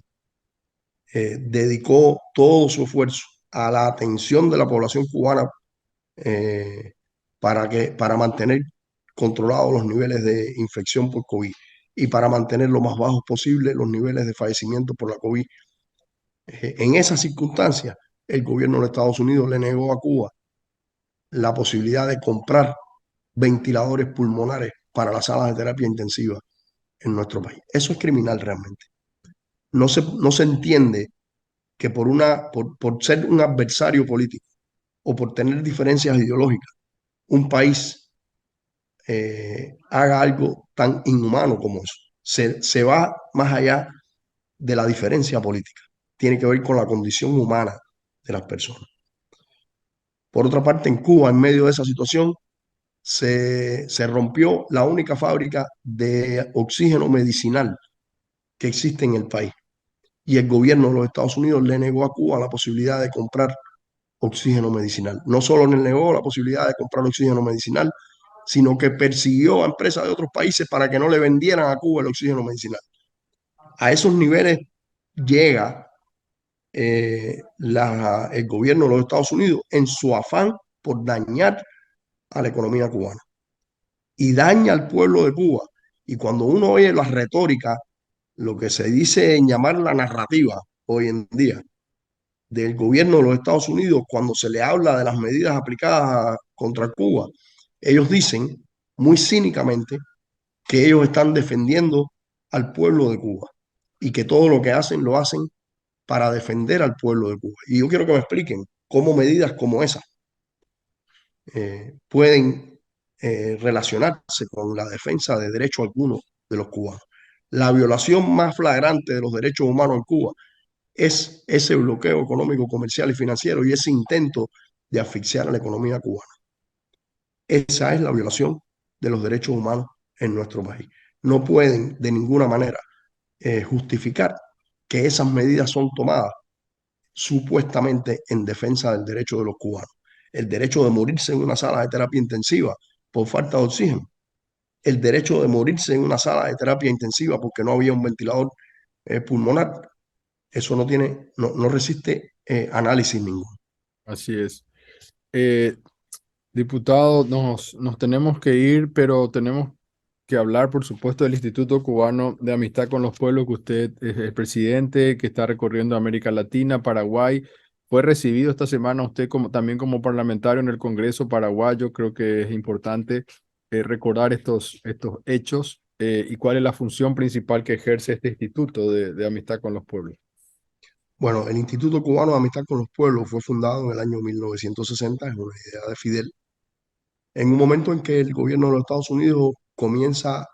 dedicó todo su esfuerzo a la atención de la población cubana para mantener controlados los niveles de infección por COVID y para mantener lo más bajos posible los niveles de fallecimiento por la COVID. En esas circunstancias, el gobierno de Estados Unidos le negó a Cuba la posibilidad de comprar ventiladores pulmonares para las salas de terapia intensiva en nuestro país. Eso es criminal realmente. No se entiende que por ser un adversario político o por tener diferencias ideológicas, un país haga algo tan inhumano como eso. Se va más allá de la diferencia política. Tiene que ver con la condición humana de las personas. Por otra parte, en Cuba, en medio de esa situación, se rompió la única fábrica de oxígeno medicinal que existe en el país. Y el gobierno de los Estados Unidos le negó a Cuba la posibilidad de comprar oxígeno medicinal. No solo le negó la posibilidad de comprar oxígeno medicinal, sino que persiguió a empresas de otros países para que no le vendieran a Cuba el oxígeno medicinal. A esos niveles llega el gobierno de los Estados Unidos en su afán por dañar a la economía cubana y daña al pueblo de Cuba. Y cuando uno oye la retórica, lo que se dice en llamar la narrativa hoy en día del gobierno de los Estados Unidos, cuando se le habla de las medidas aplicadas contra Cuba, ellos dicen muy cínicamente que ellos están defendiendo al pueblo de Cuba y que todo lo que hacen lo hacen para defender al pueblo de Cuba. Y yo quiero que me expliquen cómo medidas como esas pueden relacionarse con la defensa de derechos algunos de los cubanos. La violación más flagrante de los derechos humanos en Cuba es ese bloqueo económico, comercial y financiero y ese intento de asfixiar a la economía cubana. Esa es la violación de los derechos humanos en nuestro país. No pueden de ninguna manera justificar que esas medidas son tomadas supuestamente en defensa del derecho de los cubanos. El derecho de morirse en una sala de terapia intensiva por falta de oxígeno. El derecho de morirse en una sala de terapia intensiva porque no había un ventilador pulmonar. Eso no resiste análisis ninguno. Así es. Eh, Diputado, nos tenemos que ir, pero tenemos que hablar, por supuesto, del Instituto Cubano de Amistad con los Pueblos, que usted es el presidente, que está recorriendo América Latina, Paraguay. Fue recibido esta semana usted también como parlamentario en el Congreso paraguayo. Creo que es importante recordar estos hechos y cuál es la función principal que ejerce este Instituto de Amistad con los Pueblos. Bueno, el Instituto Cubano de Amistad con los Pueblos fue fundado en el año 1960, es una idea de Fidel, en un momento en que el gobierno de los Estados Unidos comienza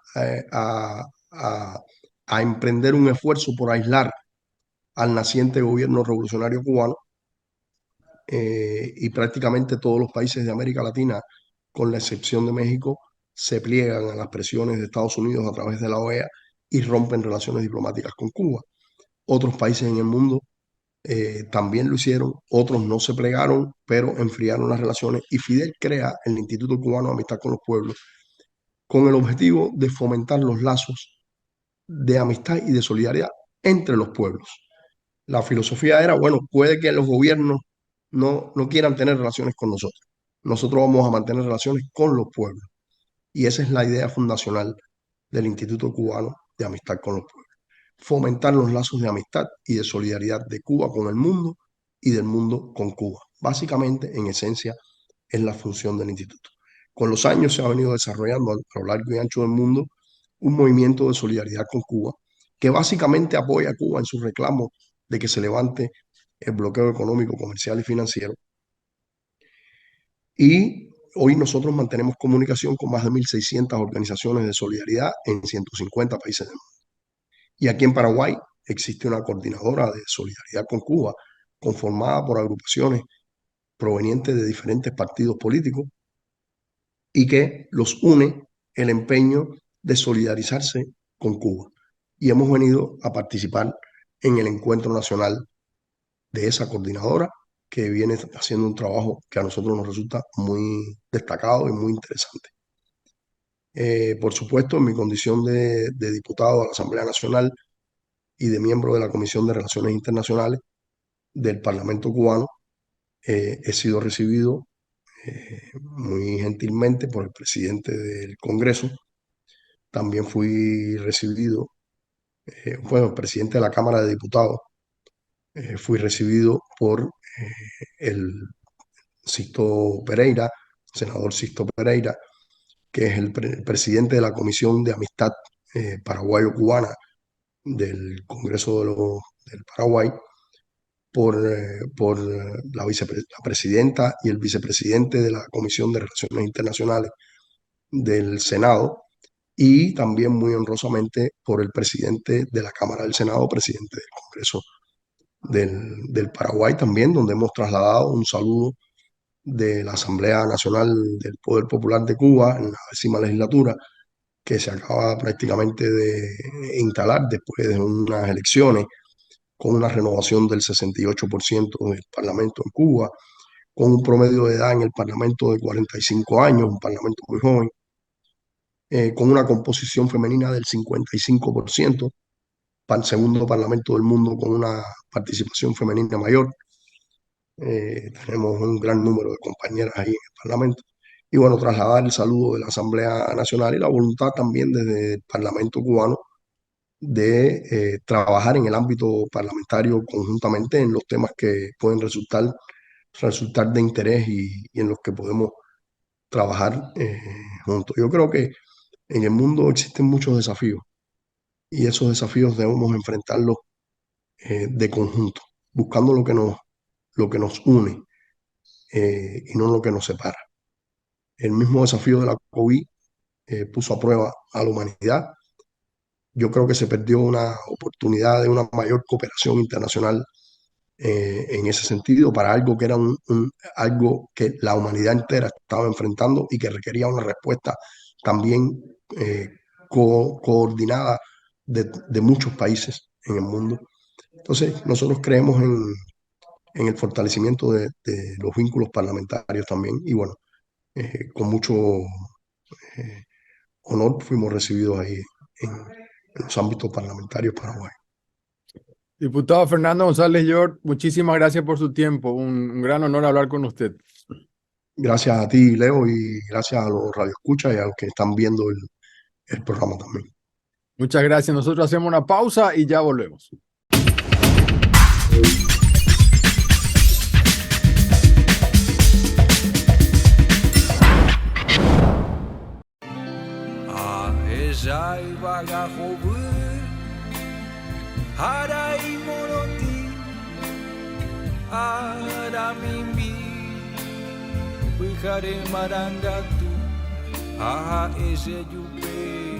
a, a emprender un esfuerzo por aislar al naciente gobierno revolucionario cubano y prácticamente todos los países de América Latina, con la excepción de México, se pliegan a las presiones de Estados Unidos a través de la OEA y rompen relaciones diplomáticas con Cuba. Otros países en el mundo también lo hicieron, otros no se plegaron, pero enfriaron las relaciones y Fidel crea el Instituto Cubano de Amistad con los Pueblos con el objetivo de fomentar los lazos de amistad y de solidaridad entre los pueblos. La filosofía era, bueno, puede que los gobiernos no quieran tener relaciones con nosotros. Nosotros vamos a mantener relaciones con los pueblos. Y esa es la idea fundacional del Instituto Cubano de Amistad con los Pueblos. Fomentar los lazos de amistad y de solidaridad de Cuba con el mundo y del mundo con Cuba. Básicamente, en esencia, es la función del instituto. Con los años se ha venido desarrollando a lo largo y ancho del mundo un movimiento de solidaridad con Cuba que básicamente apoya a Cuba en su reclamo de que se levante el bloqueo económico, comercial y financiero. Y hoy nosotros mantenemos comunicación con más de 1.600 organizaciones de solidaridad en 150 países del mundo. Y aquí en Paraguay existe una coordinadora de solidaridad con Cuba, conformada por agrupaciones provenientes de diferentes partidos políticos y que los une el empeño de solidarizarse con Cuba. Y hemos venido a participar en el encuentro nacional de esa coordinadora que viene haciendo un trabajo que a nosotros nos resulta muy destacado y muy interesante. Por supuesto, en mi condición de diputado a la Asamblea Nacional y de miembro de la Comisión de Relaciones Internacionales del Parlamento cubano, he sido recibido muy gentilmente por el presidente del Congreso. También fui recibido, bueno, el presidente de la Cámara de Diputados, fui recibido por el Sixto Pereira, senador Sixto Pereira, que es el presidente de la Comisión de Amistad Paraguayo-Cubana del Congreso del Paraguay, por la presidenta y el vicepresidente de la Comisión de Relaciones Internacionales del Senado, y también muy honrosamente por el presidente de la Cámara del Senado, presidente del Congreso del Paraguay también, donde hemos trasladado un saludo de la Asamblea Nacional del Poder Popular de Cuba en la 10ª legislatura, que se acaba prácticamente de instalar después de unas elecciones, con una renovación del 68% del Parlamento en Cuba, con un promedio de edad en el Parlamento de 45 años, un Parlamento muy joven, con una composición femenina del 55%, para el segundo Parlamento del mundo con una participación femenina mayor. Tenemos un gran número de compañeras ahí en el Parlamento. Y bueno, trasladar el saludo de la Asamblea Nacional y la voluntad también desde el Parlamento cubano de trabajar en el ámbito parlamentario conjuntamente en los temas que pueden resultar de interés y en los que podemos trabajar juntos. Yo creo que en el mundo existen muchos desafíos y esos desafíos debemos enfrentarlos de conjunto, buscando lo que nos une y no lo que nos separa. El mismo desafío de la COVID puso a prueba a la humanidad. Yo creo que se perdió una oportunidad de una mayor cooperación internacional en ese sentido, para algo que era algo que la humanidad entera estaba enfrentando y que requería una respuesta también coordinada de muchos países en el mundo. Entonces, nosotros creemos en el fortalecimiento de los vínculos parlamentarios también, y bueno, con mucho honor fuimos recibidos ahí en los ámbitos parlamentarios paraguayos. Diputado Fernando González Yort, muchísimas gracias por su tiempo. Un gran honor hablar con usted. Gracias a ti, Leo, y gracias a los radioescuchas y a los que están viendo el programa también. Muchas gracias. Nosotros hacemos una pausa y ya volvemos. Jai Bagahobu Harai Moroti Aramimbi Bujare Marangatu Aha Ese Yupe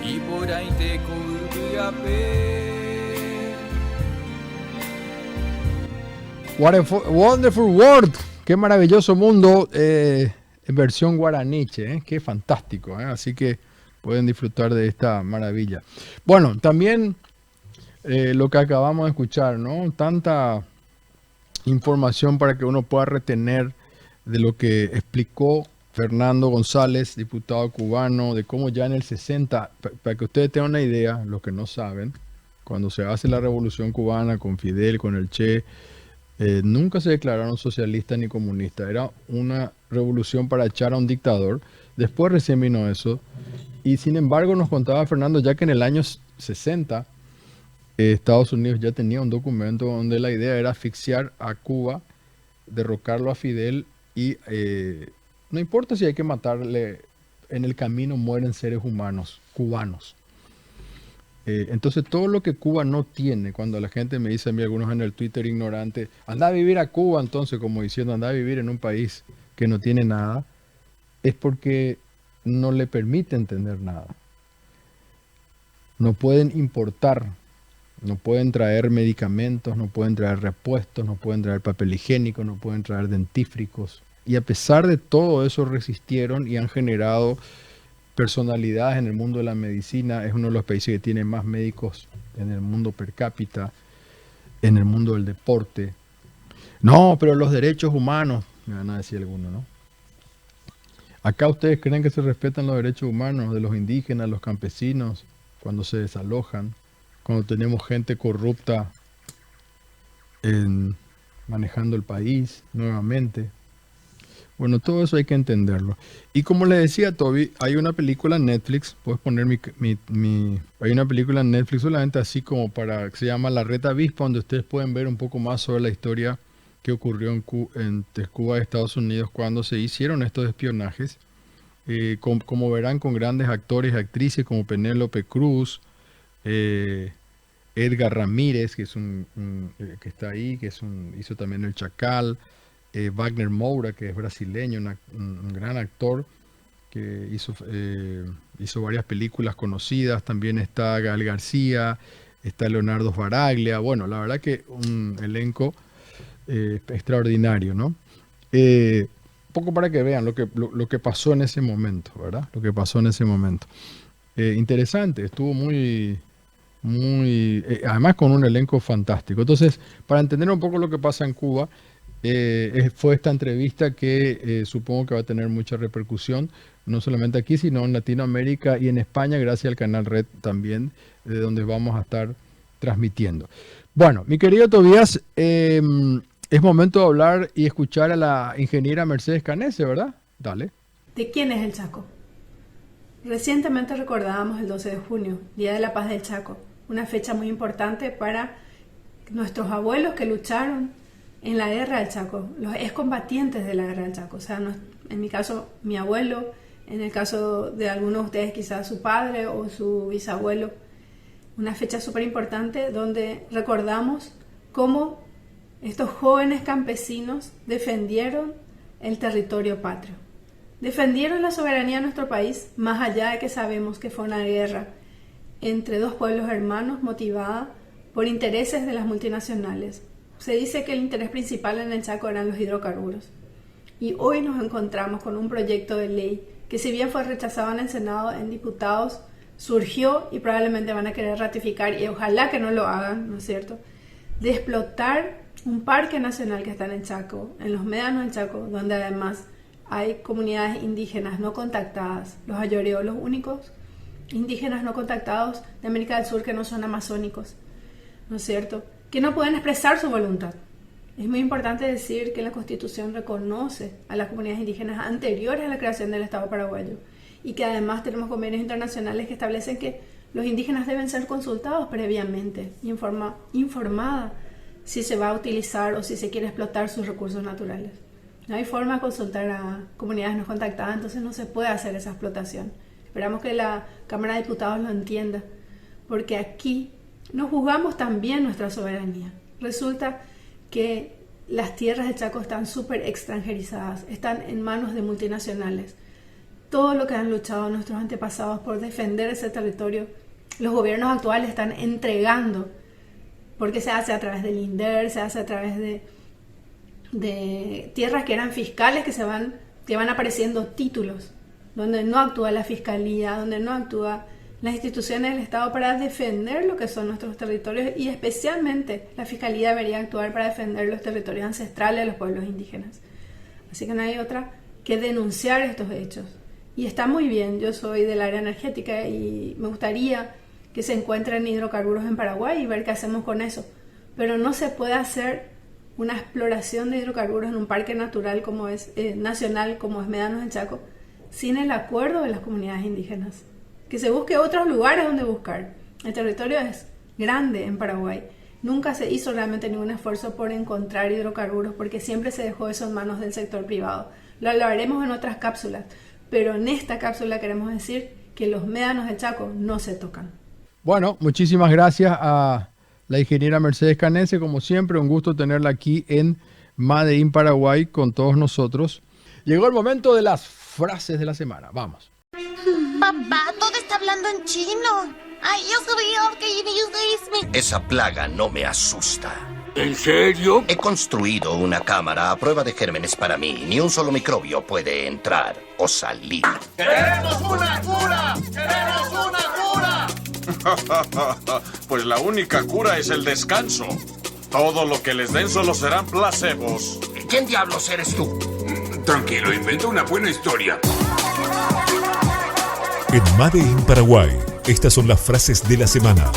Iborainte Kouyuyape. What a wonderful world. Qué maravilloso mundo. En versión guaraniche, qué fantástico, así que pueden disfrutar de esta maravilla. Bueno, también lo que acabamos de escuchar, ¿no? Tanta información para que uno pueda retener de lo que explicó Fernando González, diputado cubano, de cómo ya en el 60, para que ustedes tengan una idea, los que no saben, cuando se hace la revolución cubana con Fidel, con el Che, nunca se declararon socialistas ni comunistas. Era una revolución para echar a un dictador. Después recién vino eso. Y sin embargo nos contaba Fernando ya que en el año 60 Estados Unidos ya tenía un documento donde la idea era asfixiar a Cuba, derrocarlo a Fidel y no importa si hay que matarle, en el camino mueren seres humanos cubanos. Entonces todo lo que Cuba no tiene, cuando la gente me dice a mí, algunos en el Twitter ignorante, anda a vivir a Cuba, entonces como diciendo anda a vivir en un país que no tiene nada, es porque no le permiten tener nada. No pueden importar, no pueden traer medicamentos, no pueden traer repuestos, no pueden traer papel higiénico, no pueden traer dentífricos. Y a pesar de todo eso resistieron y han generado personalidades en el mundo de la medicina. Es uno de los países que tiene más médicos en el mundo per cápita, en el mundo del deporte. No, pero los derechos humanos, me van a decir algunos, ¿no? Acá ustedes creen que se respetan los derechos humanos de los indígenas, los campesinos, cuando se desalojan, cuando tenemos gente corrupta en manejando el país nuevamente. Bueno, todo eso hay que entenderlo. Y como le decía Toby, hay una película en Netflix, puedes poner hay una película en Netflix solamente así como que se llama La Reta Avispa, donde ustedes pueden ver un poco más sobre la historia que ocurrió entre Cuba y Estados Unidos cuando se hicieron estos espionajes. Como verán, con grandes actores y actrices como Penélope Cruz, Edgar Ramírez, que es que está ahí, hizo también El Chacal, Wagner Moura, que es brasileño, un gran actor que hizo varias películas conocidas. También está Gael García, está Leonardo Sbaraglia. Bueno, la verdad que un elenco extraordinario, ¿no? Poco para que vean lo que pasó en ese momento, ¿verdad? Lo que pasó en ese momento. Interesante, estuvo muy, además con un elenco fantástico. Entonces, para entender un poco lo que pasa en Cuba, fue esta entrevista que supongo que va a tener mucha repercusión, no solamente aquí, sino en Latinoamérica y en España, gracias al canal Red también, de donde vamos a estar transmitiendo. Bueno, mi querido Tobías, es momento de hablar y escuchar a la ingeniera Mercedes Canese, ¿verdad? Dale. ¿De quién es el Chaco? Recientemente recordábamos el 12 de junio, Día de la Paz del Chaco, una fecha muy importante para nuestros abuelos que lucharon en la guerra del Chaco, los excombatientes de la guerra del Chaco. O sea, en mi caso, mi abuelo, en el caso de algunos de ustedes, quizás su padre o su bisabuelo. Una fecha súper importante donde recordamos cómo estos jóvenes campesinos defendieron el territorio patrio. Defendieron la soberanía de nuestro país, más allá de que sabemos que fue una guerra entre dos pueblos hermanos motivada por intereses de las multinacionales. Se dice que el interés principal en el Chaco eran los hidrocarburos. Y hoy nos encontramos con un proyecto de ley que, si bien fue rechazado en el Senado, en diputados surgió y probablemente van a querer ratificar, y ojalá que no lo hagan, ¿no es cierto?, de explotar un parque nacional que está en el Chaco, en los médanos del Chaco, donde además hay comunidades indígenas no contactadas, los ayoreos, los únicos indígenas no contactados de América del Sur que no son amazónicos, ¿no es cierto?, que no pueden expresar su voluntad. Es muy importante decir que la Constitución reconoce a las comunidades indígenas anteriores a la creación del Estado paraguayo y que además tenemos convenios internacionales que establecen que los indígenas deben ser consultados previamente y en forma informada si se va a utilizar o si se quiere explotar sus recursos naturales. No hay forma de consultar a comunidades no contactadas, entonces no se puede hacer esa explotación. Esperamos que la Cámara de Diputados lo entienda, porque aquí no juzgamos también nuestra soberanía. Resulta que las tierras del Chaco están súper extranjerizadas, están en manos de multinacionales. Todo lo que han luchado nuestros antepasados por defender ese territorio, los gobiernos actuales están entregando, porque se hace a través del INDER, se hace a través de tierras que eran fiscales que van apareciendo títulos, donde no actúa la fiscalía, donde no actúa las instituciones del Estado para defender lo que son nuestros territorios, y especialmente la Fiscalía debería actuar para defender los territorios ancestrales de los pueblos indígenas. Así que no hay otra que denunciar estos hechos. Y está muy bien, yo soy del área energética y me gustaría que se encuentren hidrocarburos en Paraguay y ver qué hacemos con eso. Pero no se puede hacer una exploración de hidrocarburos en un parque natural nacional como es Médanos del Chaco sin el acuerdo de las comunidades indígenas. Que se busque otros lugares donde buscar. El territorio es grande en Paraguay. Nunca se hizo realmente ningún esfuerzo por encontrar hidrocarburos porque siempre se dejó eso en manos del sector privado. Lo hablaremos en otras cápsulas, pero en esta cápsula queremos decir que los médanos del Chaco no se tocan. Bueno, muchísimas gracias a la ingeniera Mercedes Canese. Como siempre, un gusto tenerla aquí en Made in Paraguay con todos nosotros. Llegó el momento de las frases de la semana. Vamos. Papá, todo está hablando en chino. Ay, yo sabía que Esa plaga no me asusta. ¿En serio? He construido una cámara a prueba de gérmenes para mí. Ni un solo microbio puede entrar o salir. ¡Queremos una cura! ¡Queremos una cura! Pues la única cura es el descanso. Todo lo que les den solo serán placebos. ¿Quién diablos eres tú? Tranquilo, inventa una buena historia. En Made in Paraguay, estas son las frases de la semana.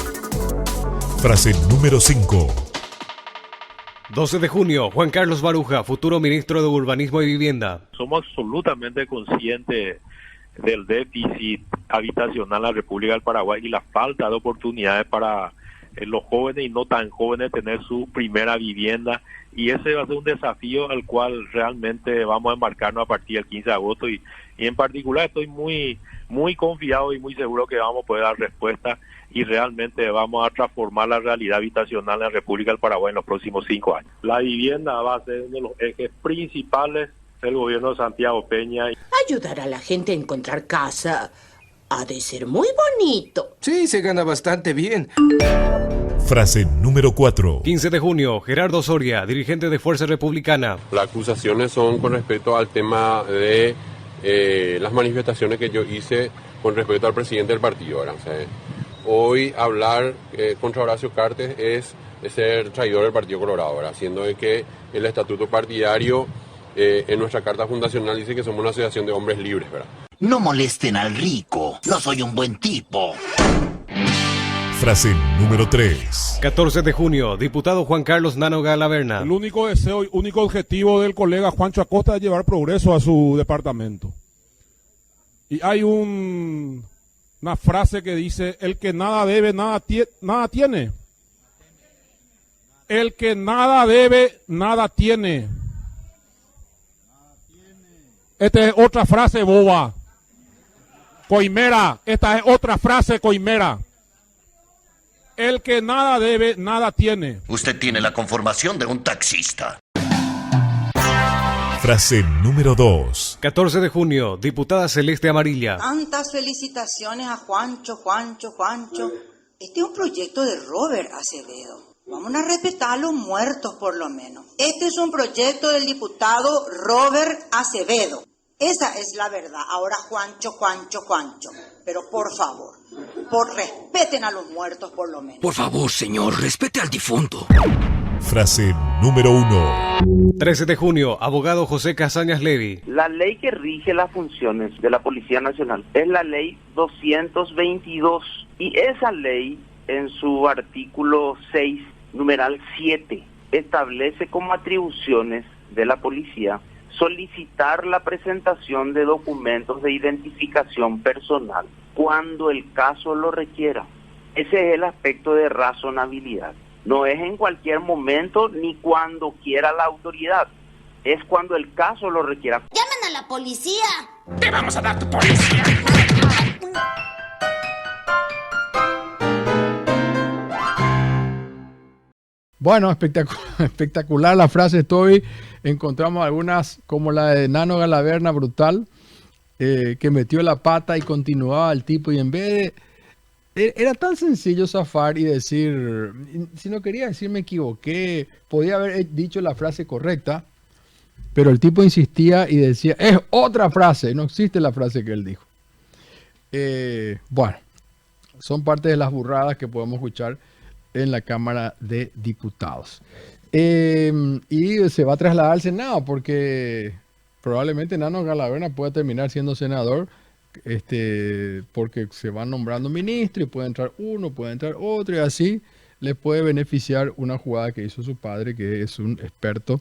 Frase número 5. 12 de junio, Juan Carlos Baruja, futuro ministro de Urbanismo y Vivienda. Somos absolutamente conscientes del déficit habitacional en la República del Paraguay y la falta de oportunidades para los jóvenes y no tan jóvenes tener su primera vivienda, y ese va a ser un desafío al cual realmente vamos a embarcarnos a partir del 15 de agosto y en particular estoy muy confiado y muy seguro que vamos a poder dar respuesta y realmente vamos a transformar la realidad habitacional en la República del Paraguay en los próximos 5 años. La vivienda va a ser uno de los ejes principales del gobierno de Santiago Peña. Ayudar a la gente a encontrar casa ha de ser muy bonito. Sí, se gana bastante bien. Frase número 4. 15 de junio, Gerardo Soria, dirigente de Fuerza Republicana. Las acusaciones son con respecto al tema de las manifestaciones que yo hice con respecto al presidente del partido. ¿Verdad? O sea, hoy hablar contra Horacio Cartes es ser traidor del Partido Colorado, ¿verdad? Siendo de que el estatuto partidario en nuestra carta fundacional dice que somos una asociación de hombres libres, ¿verdad? No molesten al rico, yo soy un buen tipo. Frase número 3. 14 de junio, diputado Juan Carlos Nano Galaverna. El único deseo y único objetivo del colega Juancho Acosta es llevar progreso a su departamento. Y hay una frase que dice, el que nada debe, nada tiene. El que nada debe, nada tiene. Esta es otra frase boba. Coimera, esta es otra frase coimera. El que nada debe, nada tiene. Usted tiene la conformación de un taxista. Frase número 2. 14 de junio, diputada Celeste Amarilla. Tantas felicitaciones a Juancho. Este es un proyecto de Robert Acevedo. Vamos a respetar a los muertos por lo menos. Este es un proyecto del diputado Robert Acevedo. Esa es la verdad. Ahora Juancho. Pero por favor, respeten a los muertos por lo menos. Por favor, señor, respete al difunto. Frase número 1. 13 de junio, abogado José Casañas Levy. La ley que rige las funciones de la Policía Nacional es la ley 222. Y esa ley, en su artículo 6, numeral 7, establece como atribuciones de la policía solicitar la presentación de documentos de identificación personal cuando el caso lo requiera. Ese es el aspecto de razonabilidad. No es en cualquier momento ni cuando quiera la autoridad. Es cuando el caso lo requiera. ¡Llamen a la policía! ¡Te vamos a dar tu policía! Bueno, espectacular la frase. Encontramos algunas como la de Nano Galaverna, brutal, que metió la pata y continuaba el tipo, y en vez de... Era tan sencillo zafar y decir, si no quería decir me equivoqué, podía haber dicho la frase correcta, pero el tipo insistía y decía, es otra frase, no existe la frase que él dijo. Bueno, son parte de las burradas que podemos escuchar en la Cámara de Diputados. Y se va a trasladar al Senado porque probablemente Nano Galaverna pueda terminar siendo senador, porque se van nombrando ministros y puede entrar uno, puede entrar otro, y así le puede beneficiar una jugada que hizo su padre, que es un experto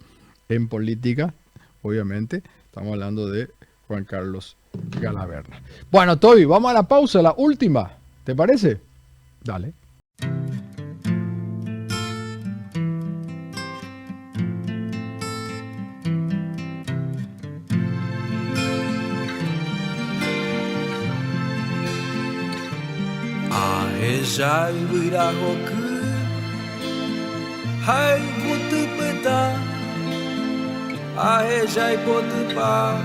en política, obviamente. Estamos hablando de Juan Carlos Galaverna. Bueno, Toby, vamos a la pausa, la última. ¿Te parece? Dale. Ella irá goku, hai putu peta, a ella y potupa,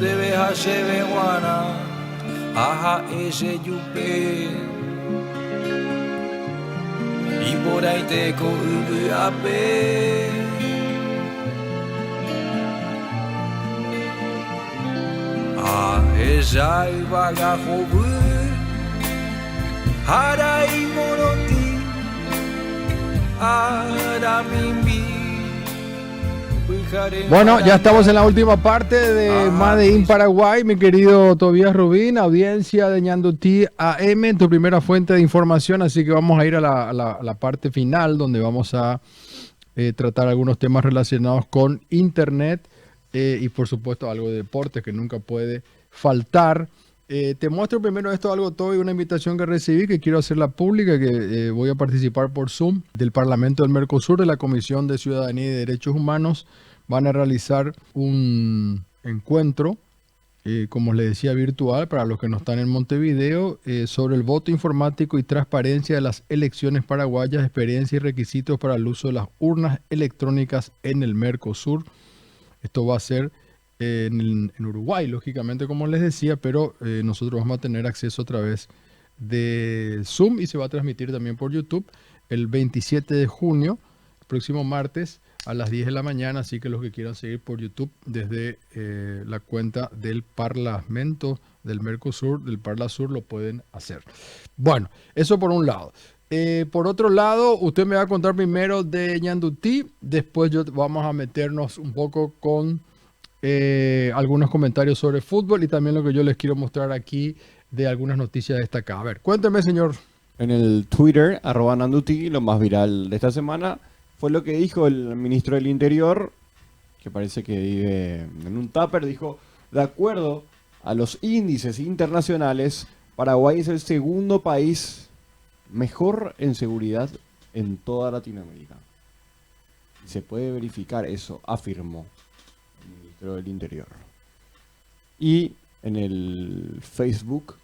debe hacheve guana, aha ella yupe, y por ahí te co ubu ape. A ella y vaga jobu. Bueno, ya estamos en la última parte de Made in Paraguay, mi querido Tobías Rubín, audiencia de Ñandutí AM, tu primera fuente de información, así que vamos a ir a la parte final donde vamos a tratar algunos temas relacionados con Internet y por supuesto algo de deporte que nunca puede faltar. Te muestro primero esto, algo todo y una invitación que recibí que quiero hacerla pública, que voy a participar por Zoom del Parlamento del Mercosur, de la Comisión de Ciudadanía y Derechos Humanos. Van a realizar un encuentro, como les decía, virtual para los que no están en Montevideo, sobre el voto informático y transparencia de las elecciones paraguayas, experiencia y requisitos para el uso de las urnas electrónicas en el Mercosur. Esto va a ser en Uruguay, lógicamente, como les decía, pero nosotros vamos a tener acceso a través de Zoom y se va a transmitir también por YouTube el 27 de junio, próximo martes, a las 10 de la mañana, así que los que quieran seguir por YouTube desde la cuenta del Parlamento del Mercosur, del Parlasur, lo pueden hacer. Bueno, eso por un lado. Por otro lado, usted me va a contar primero de Ñandutí, después vamos a meternos un poco con algunos comentarios sobre fútbol y también lo que yo les quiero mostrar aquí de algunas noticias destacadas. A ver, cuénteme, señor. En el Twitter, @Ñandutí, lo más viral de esta semana fue lo que dijo el ministro del Interior, que parece que vive en un tupper. Dijo, de acuerdo a los índices internacionales, Paraguay es el segundo país mejor en seguridad en toda Latinoamérica. Se puede verificar eso, afirmó el ministro del Interior. Y en el Facebook,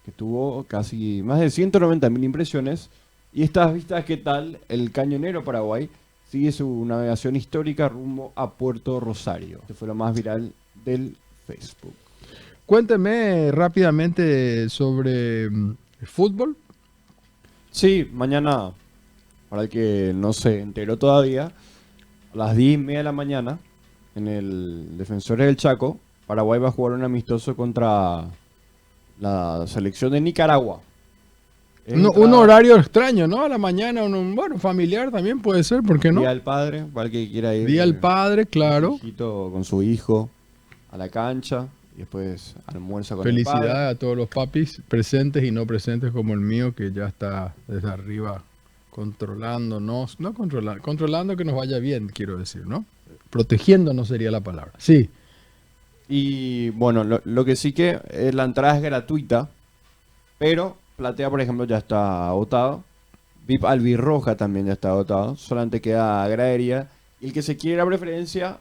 que tuvo casi más de 190.000 impresiones, y estas vistas, ¿qué tal? El Cañonero Paraguay sigue su navegación histórica rumbo a Puerto Rosario. Este fue lo más viral del Facebook. Cuénteme rápidamente sobre el fútbol. Sí, mañana, para el que no se enteró todavía, a las 10:30 de la mañana, en el Defensores del Chaco, Paraguay va a jugar un amistoso contra la selección de Nicaragua. Un horario extraño, ¿no? A la mañana, bueno, familiar también puede ser, ¿por qué no? Día del Padre, para el que quiera ir. Día del Padre, claro. Con su hijo a la cancha y después almuerza con el padre. Felicidades a todos los papis presentes y no presentes como el mío, que ya está desde arriba controlándonos, no controlando que nos vaya bien, quiero decir, ¿no? Protegiéndonos sería la palabra. Sí. Y bueno, lo que sí que la entrada es gratuita, pero Platea, por ejemplo, ya está agotado. VIP Albirroja también ya está agotado. Solamente queda gradería. Y el que se quiera preferencia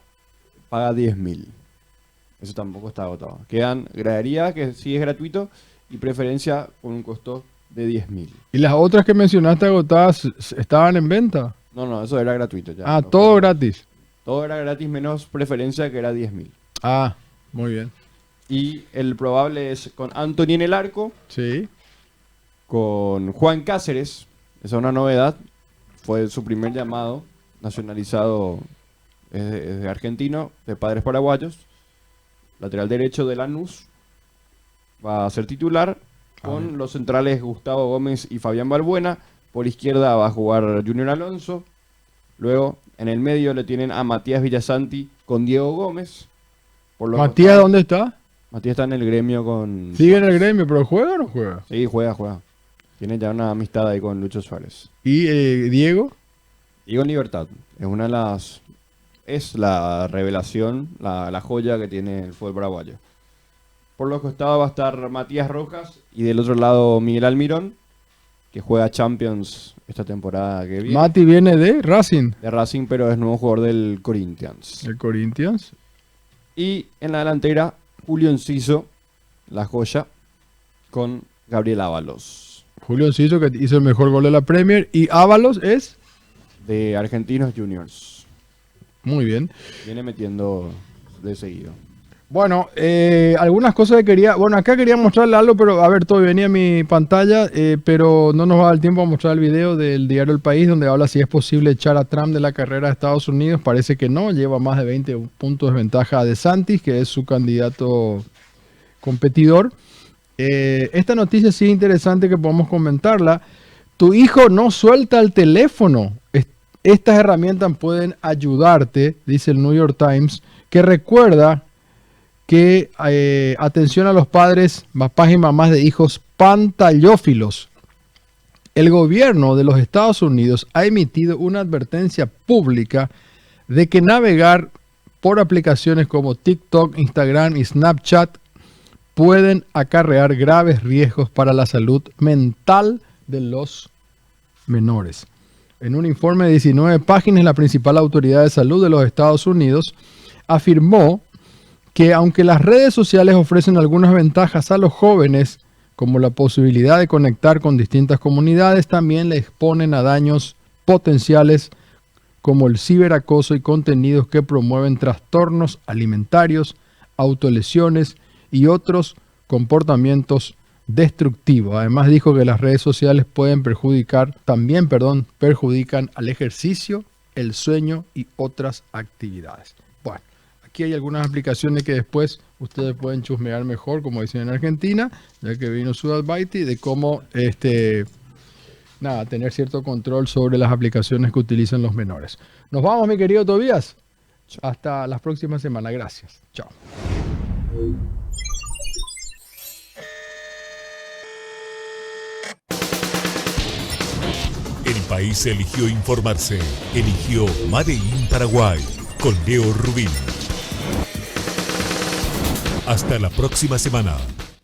paga 10.000. Eso tampoco está agotado. Quedan gradería, que sí es gratuito, y preferencia con un costo de 10.000. ¿Y las otras que mencionaste agotadas estaban en venta? No, eso era gratuito ya. Ah, todo gratis. Todo era gratis menos preferencia, que era 10.000. Ah, muy bien. Y el probable es con Anthony en el arco. Sí. Con Juan Cáceres, esa es una novedad, fue su primer llamado, nacionalizado, es de argentino, de padres paraguayos, lateral derecho de Lanús, va a ser titular, con los centrales Gustavo Gómez y Fabián Balbuena, por izquierda va a jugar Junior Alonso, luego en el medio le tienen a Matías Villasanti con Diego Gómez. ¿Matías dónde está? Matías está en el Gremio con... ¿Sigue en el Gremio, pero juega o no juega? Sí, juega. Tiene ya una amistad ahí con Lucho Suárez. ¿Y Diego? Diego en Libertad. Es una de las... Es la revelación, la joya que tiene el fútbol paraguayo. Por los costados va a estar Matías Rojas y del otro lado Miguel Almirón, que juega Champions esta temporada que viene. Mati viene de Racing. De Racing, pero es nuevo jugador del Corinthians. ¿El Corinthians? Y en la delantera, Julio Enciso, la joya, con Gabriel Ábalos. Julio Enciso, que hizo el mejor gol de la Premier. ¿Y Ábalos es? De Argentinos Juniors. Muy bien. Viene metiendo de seguido. Bueno, algunas cosas que quería... Bueno, acá quería mostrarle algo, pero a ver, todo venía en mi pantalla, pero no nos va a dar tiempo a mostrar el video del diario El País, donde habla si es posible echar a Trump de la carrera de Estados Unidos. Parece que no, lleva más de 20 puntos de ventaja a DeSantis, que es su candidato competidor. Esta noticia sí es interesante que podemos comentarla. Tu hijo no suelta el teléfono. Estas herramientas pueden ayudarte, dice el New York Times, que recuerda que atención a los padres, papás y mamás de hijos pantallófilos. el gobierno de los Estados Unidos ha emitido una advertencia pública de que navegar por aplicaciones como TikTok, Instagram y Snapchat pueden acarrear graves riesgos para la salud mental de los menores. En un informe de 19 páginas, la principal autoridad de salud de los Estados Unidos afirmó que aunque las redes sociales ofrecen algunas ventajas a los jóvenes, como la posibilidad de conectar con distintas comunidades, también le exponen a daños potenciales como el ciberacoso y contenidos que promueven trastornos alimentarios, autolesiones y otros comportamientos destructivos. Además dijo que las redes sociales perjudican al ejercicio, el sueño y otras actividades. Bueno, aquí hay algunas aplicaciones que después ustedes pueden chusmear mejor, como dicen en Argentina, ya que vino Sudalbaiti, de cómo tener cierto control sobre las aplicaciones que utilizan los menores. Nos vamos, mi querido Tobías. Hasta las próximas semanas. Gracias. Chao. El país eligió informarse. Eligió Made in Paraguay con Leo Rubín. Hasta la próxima semana.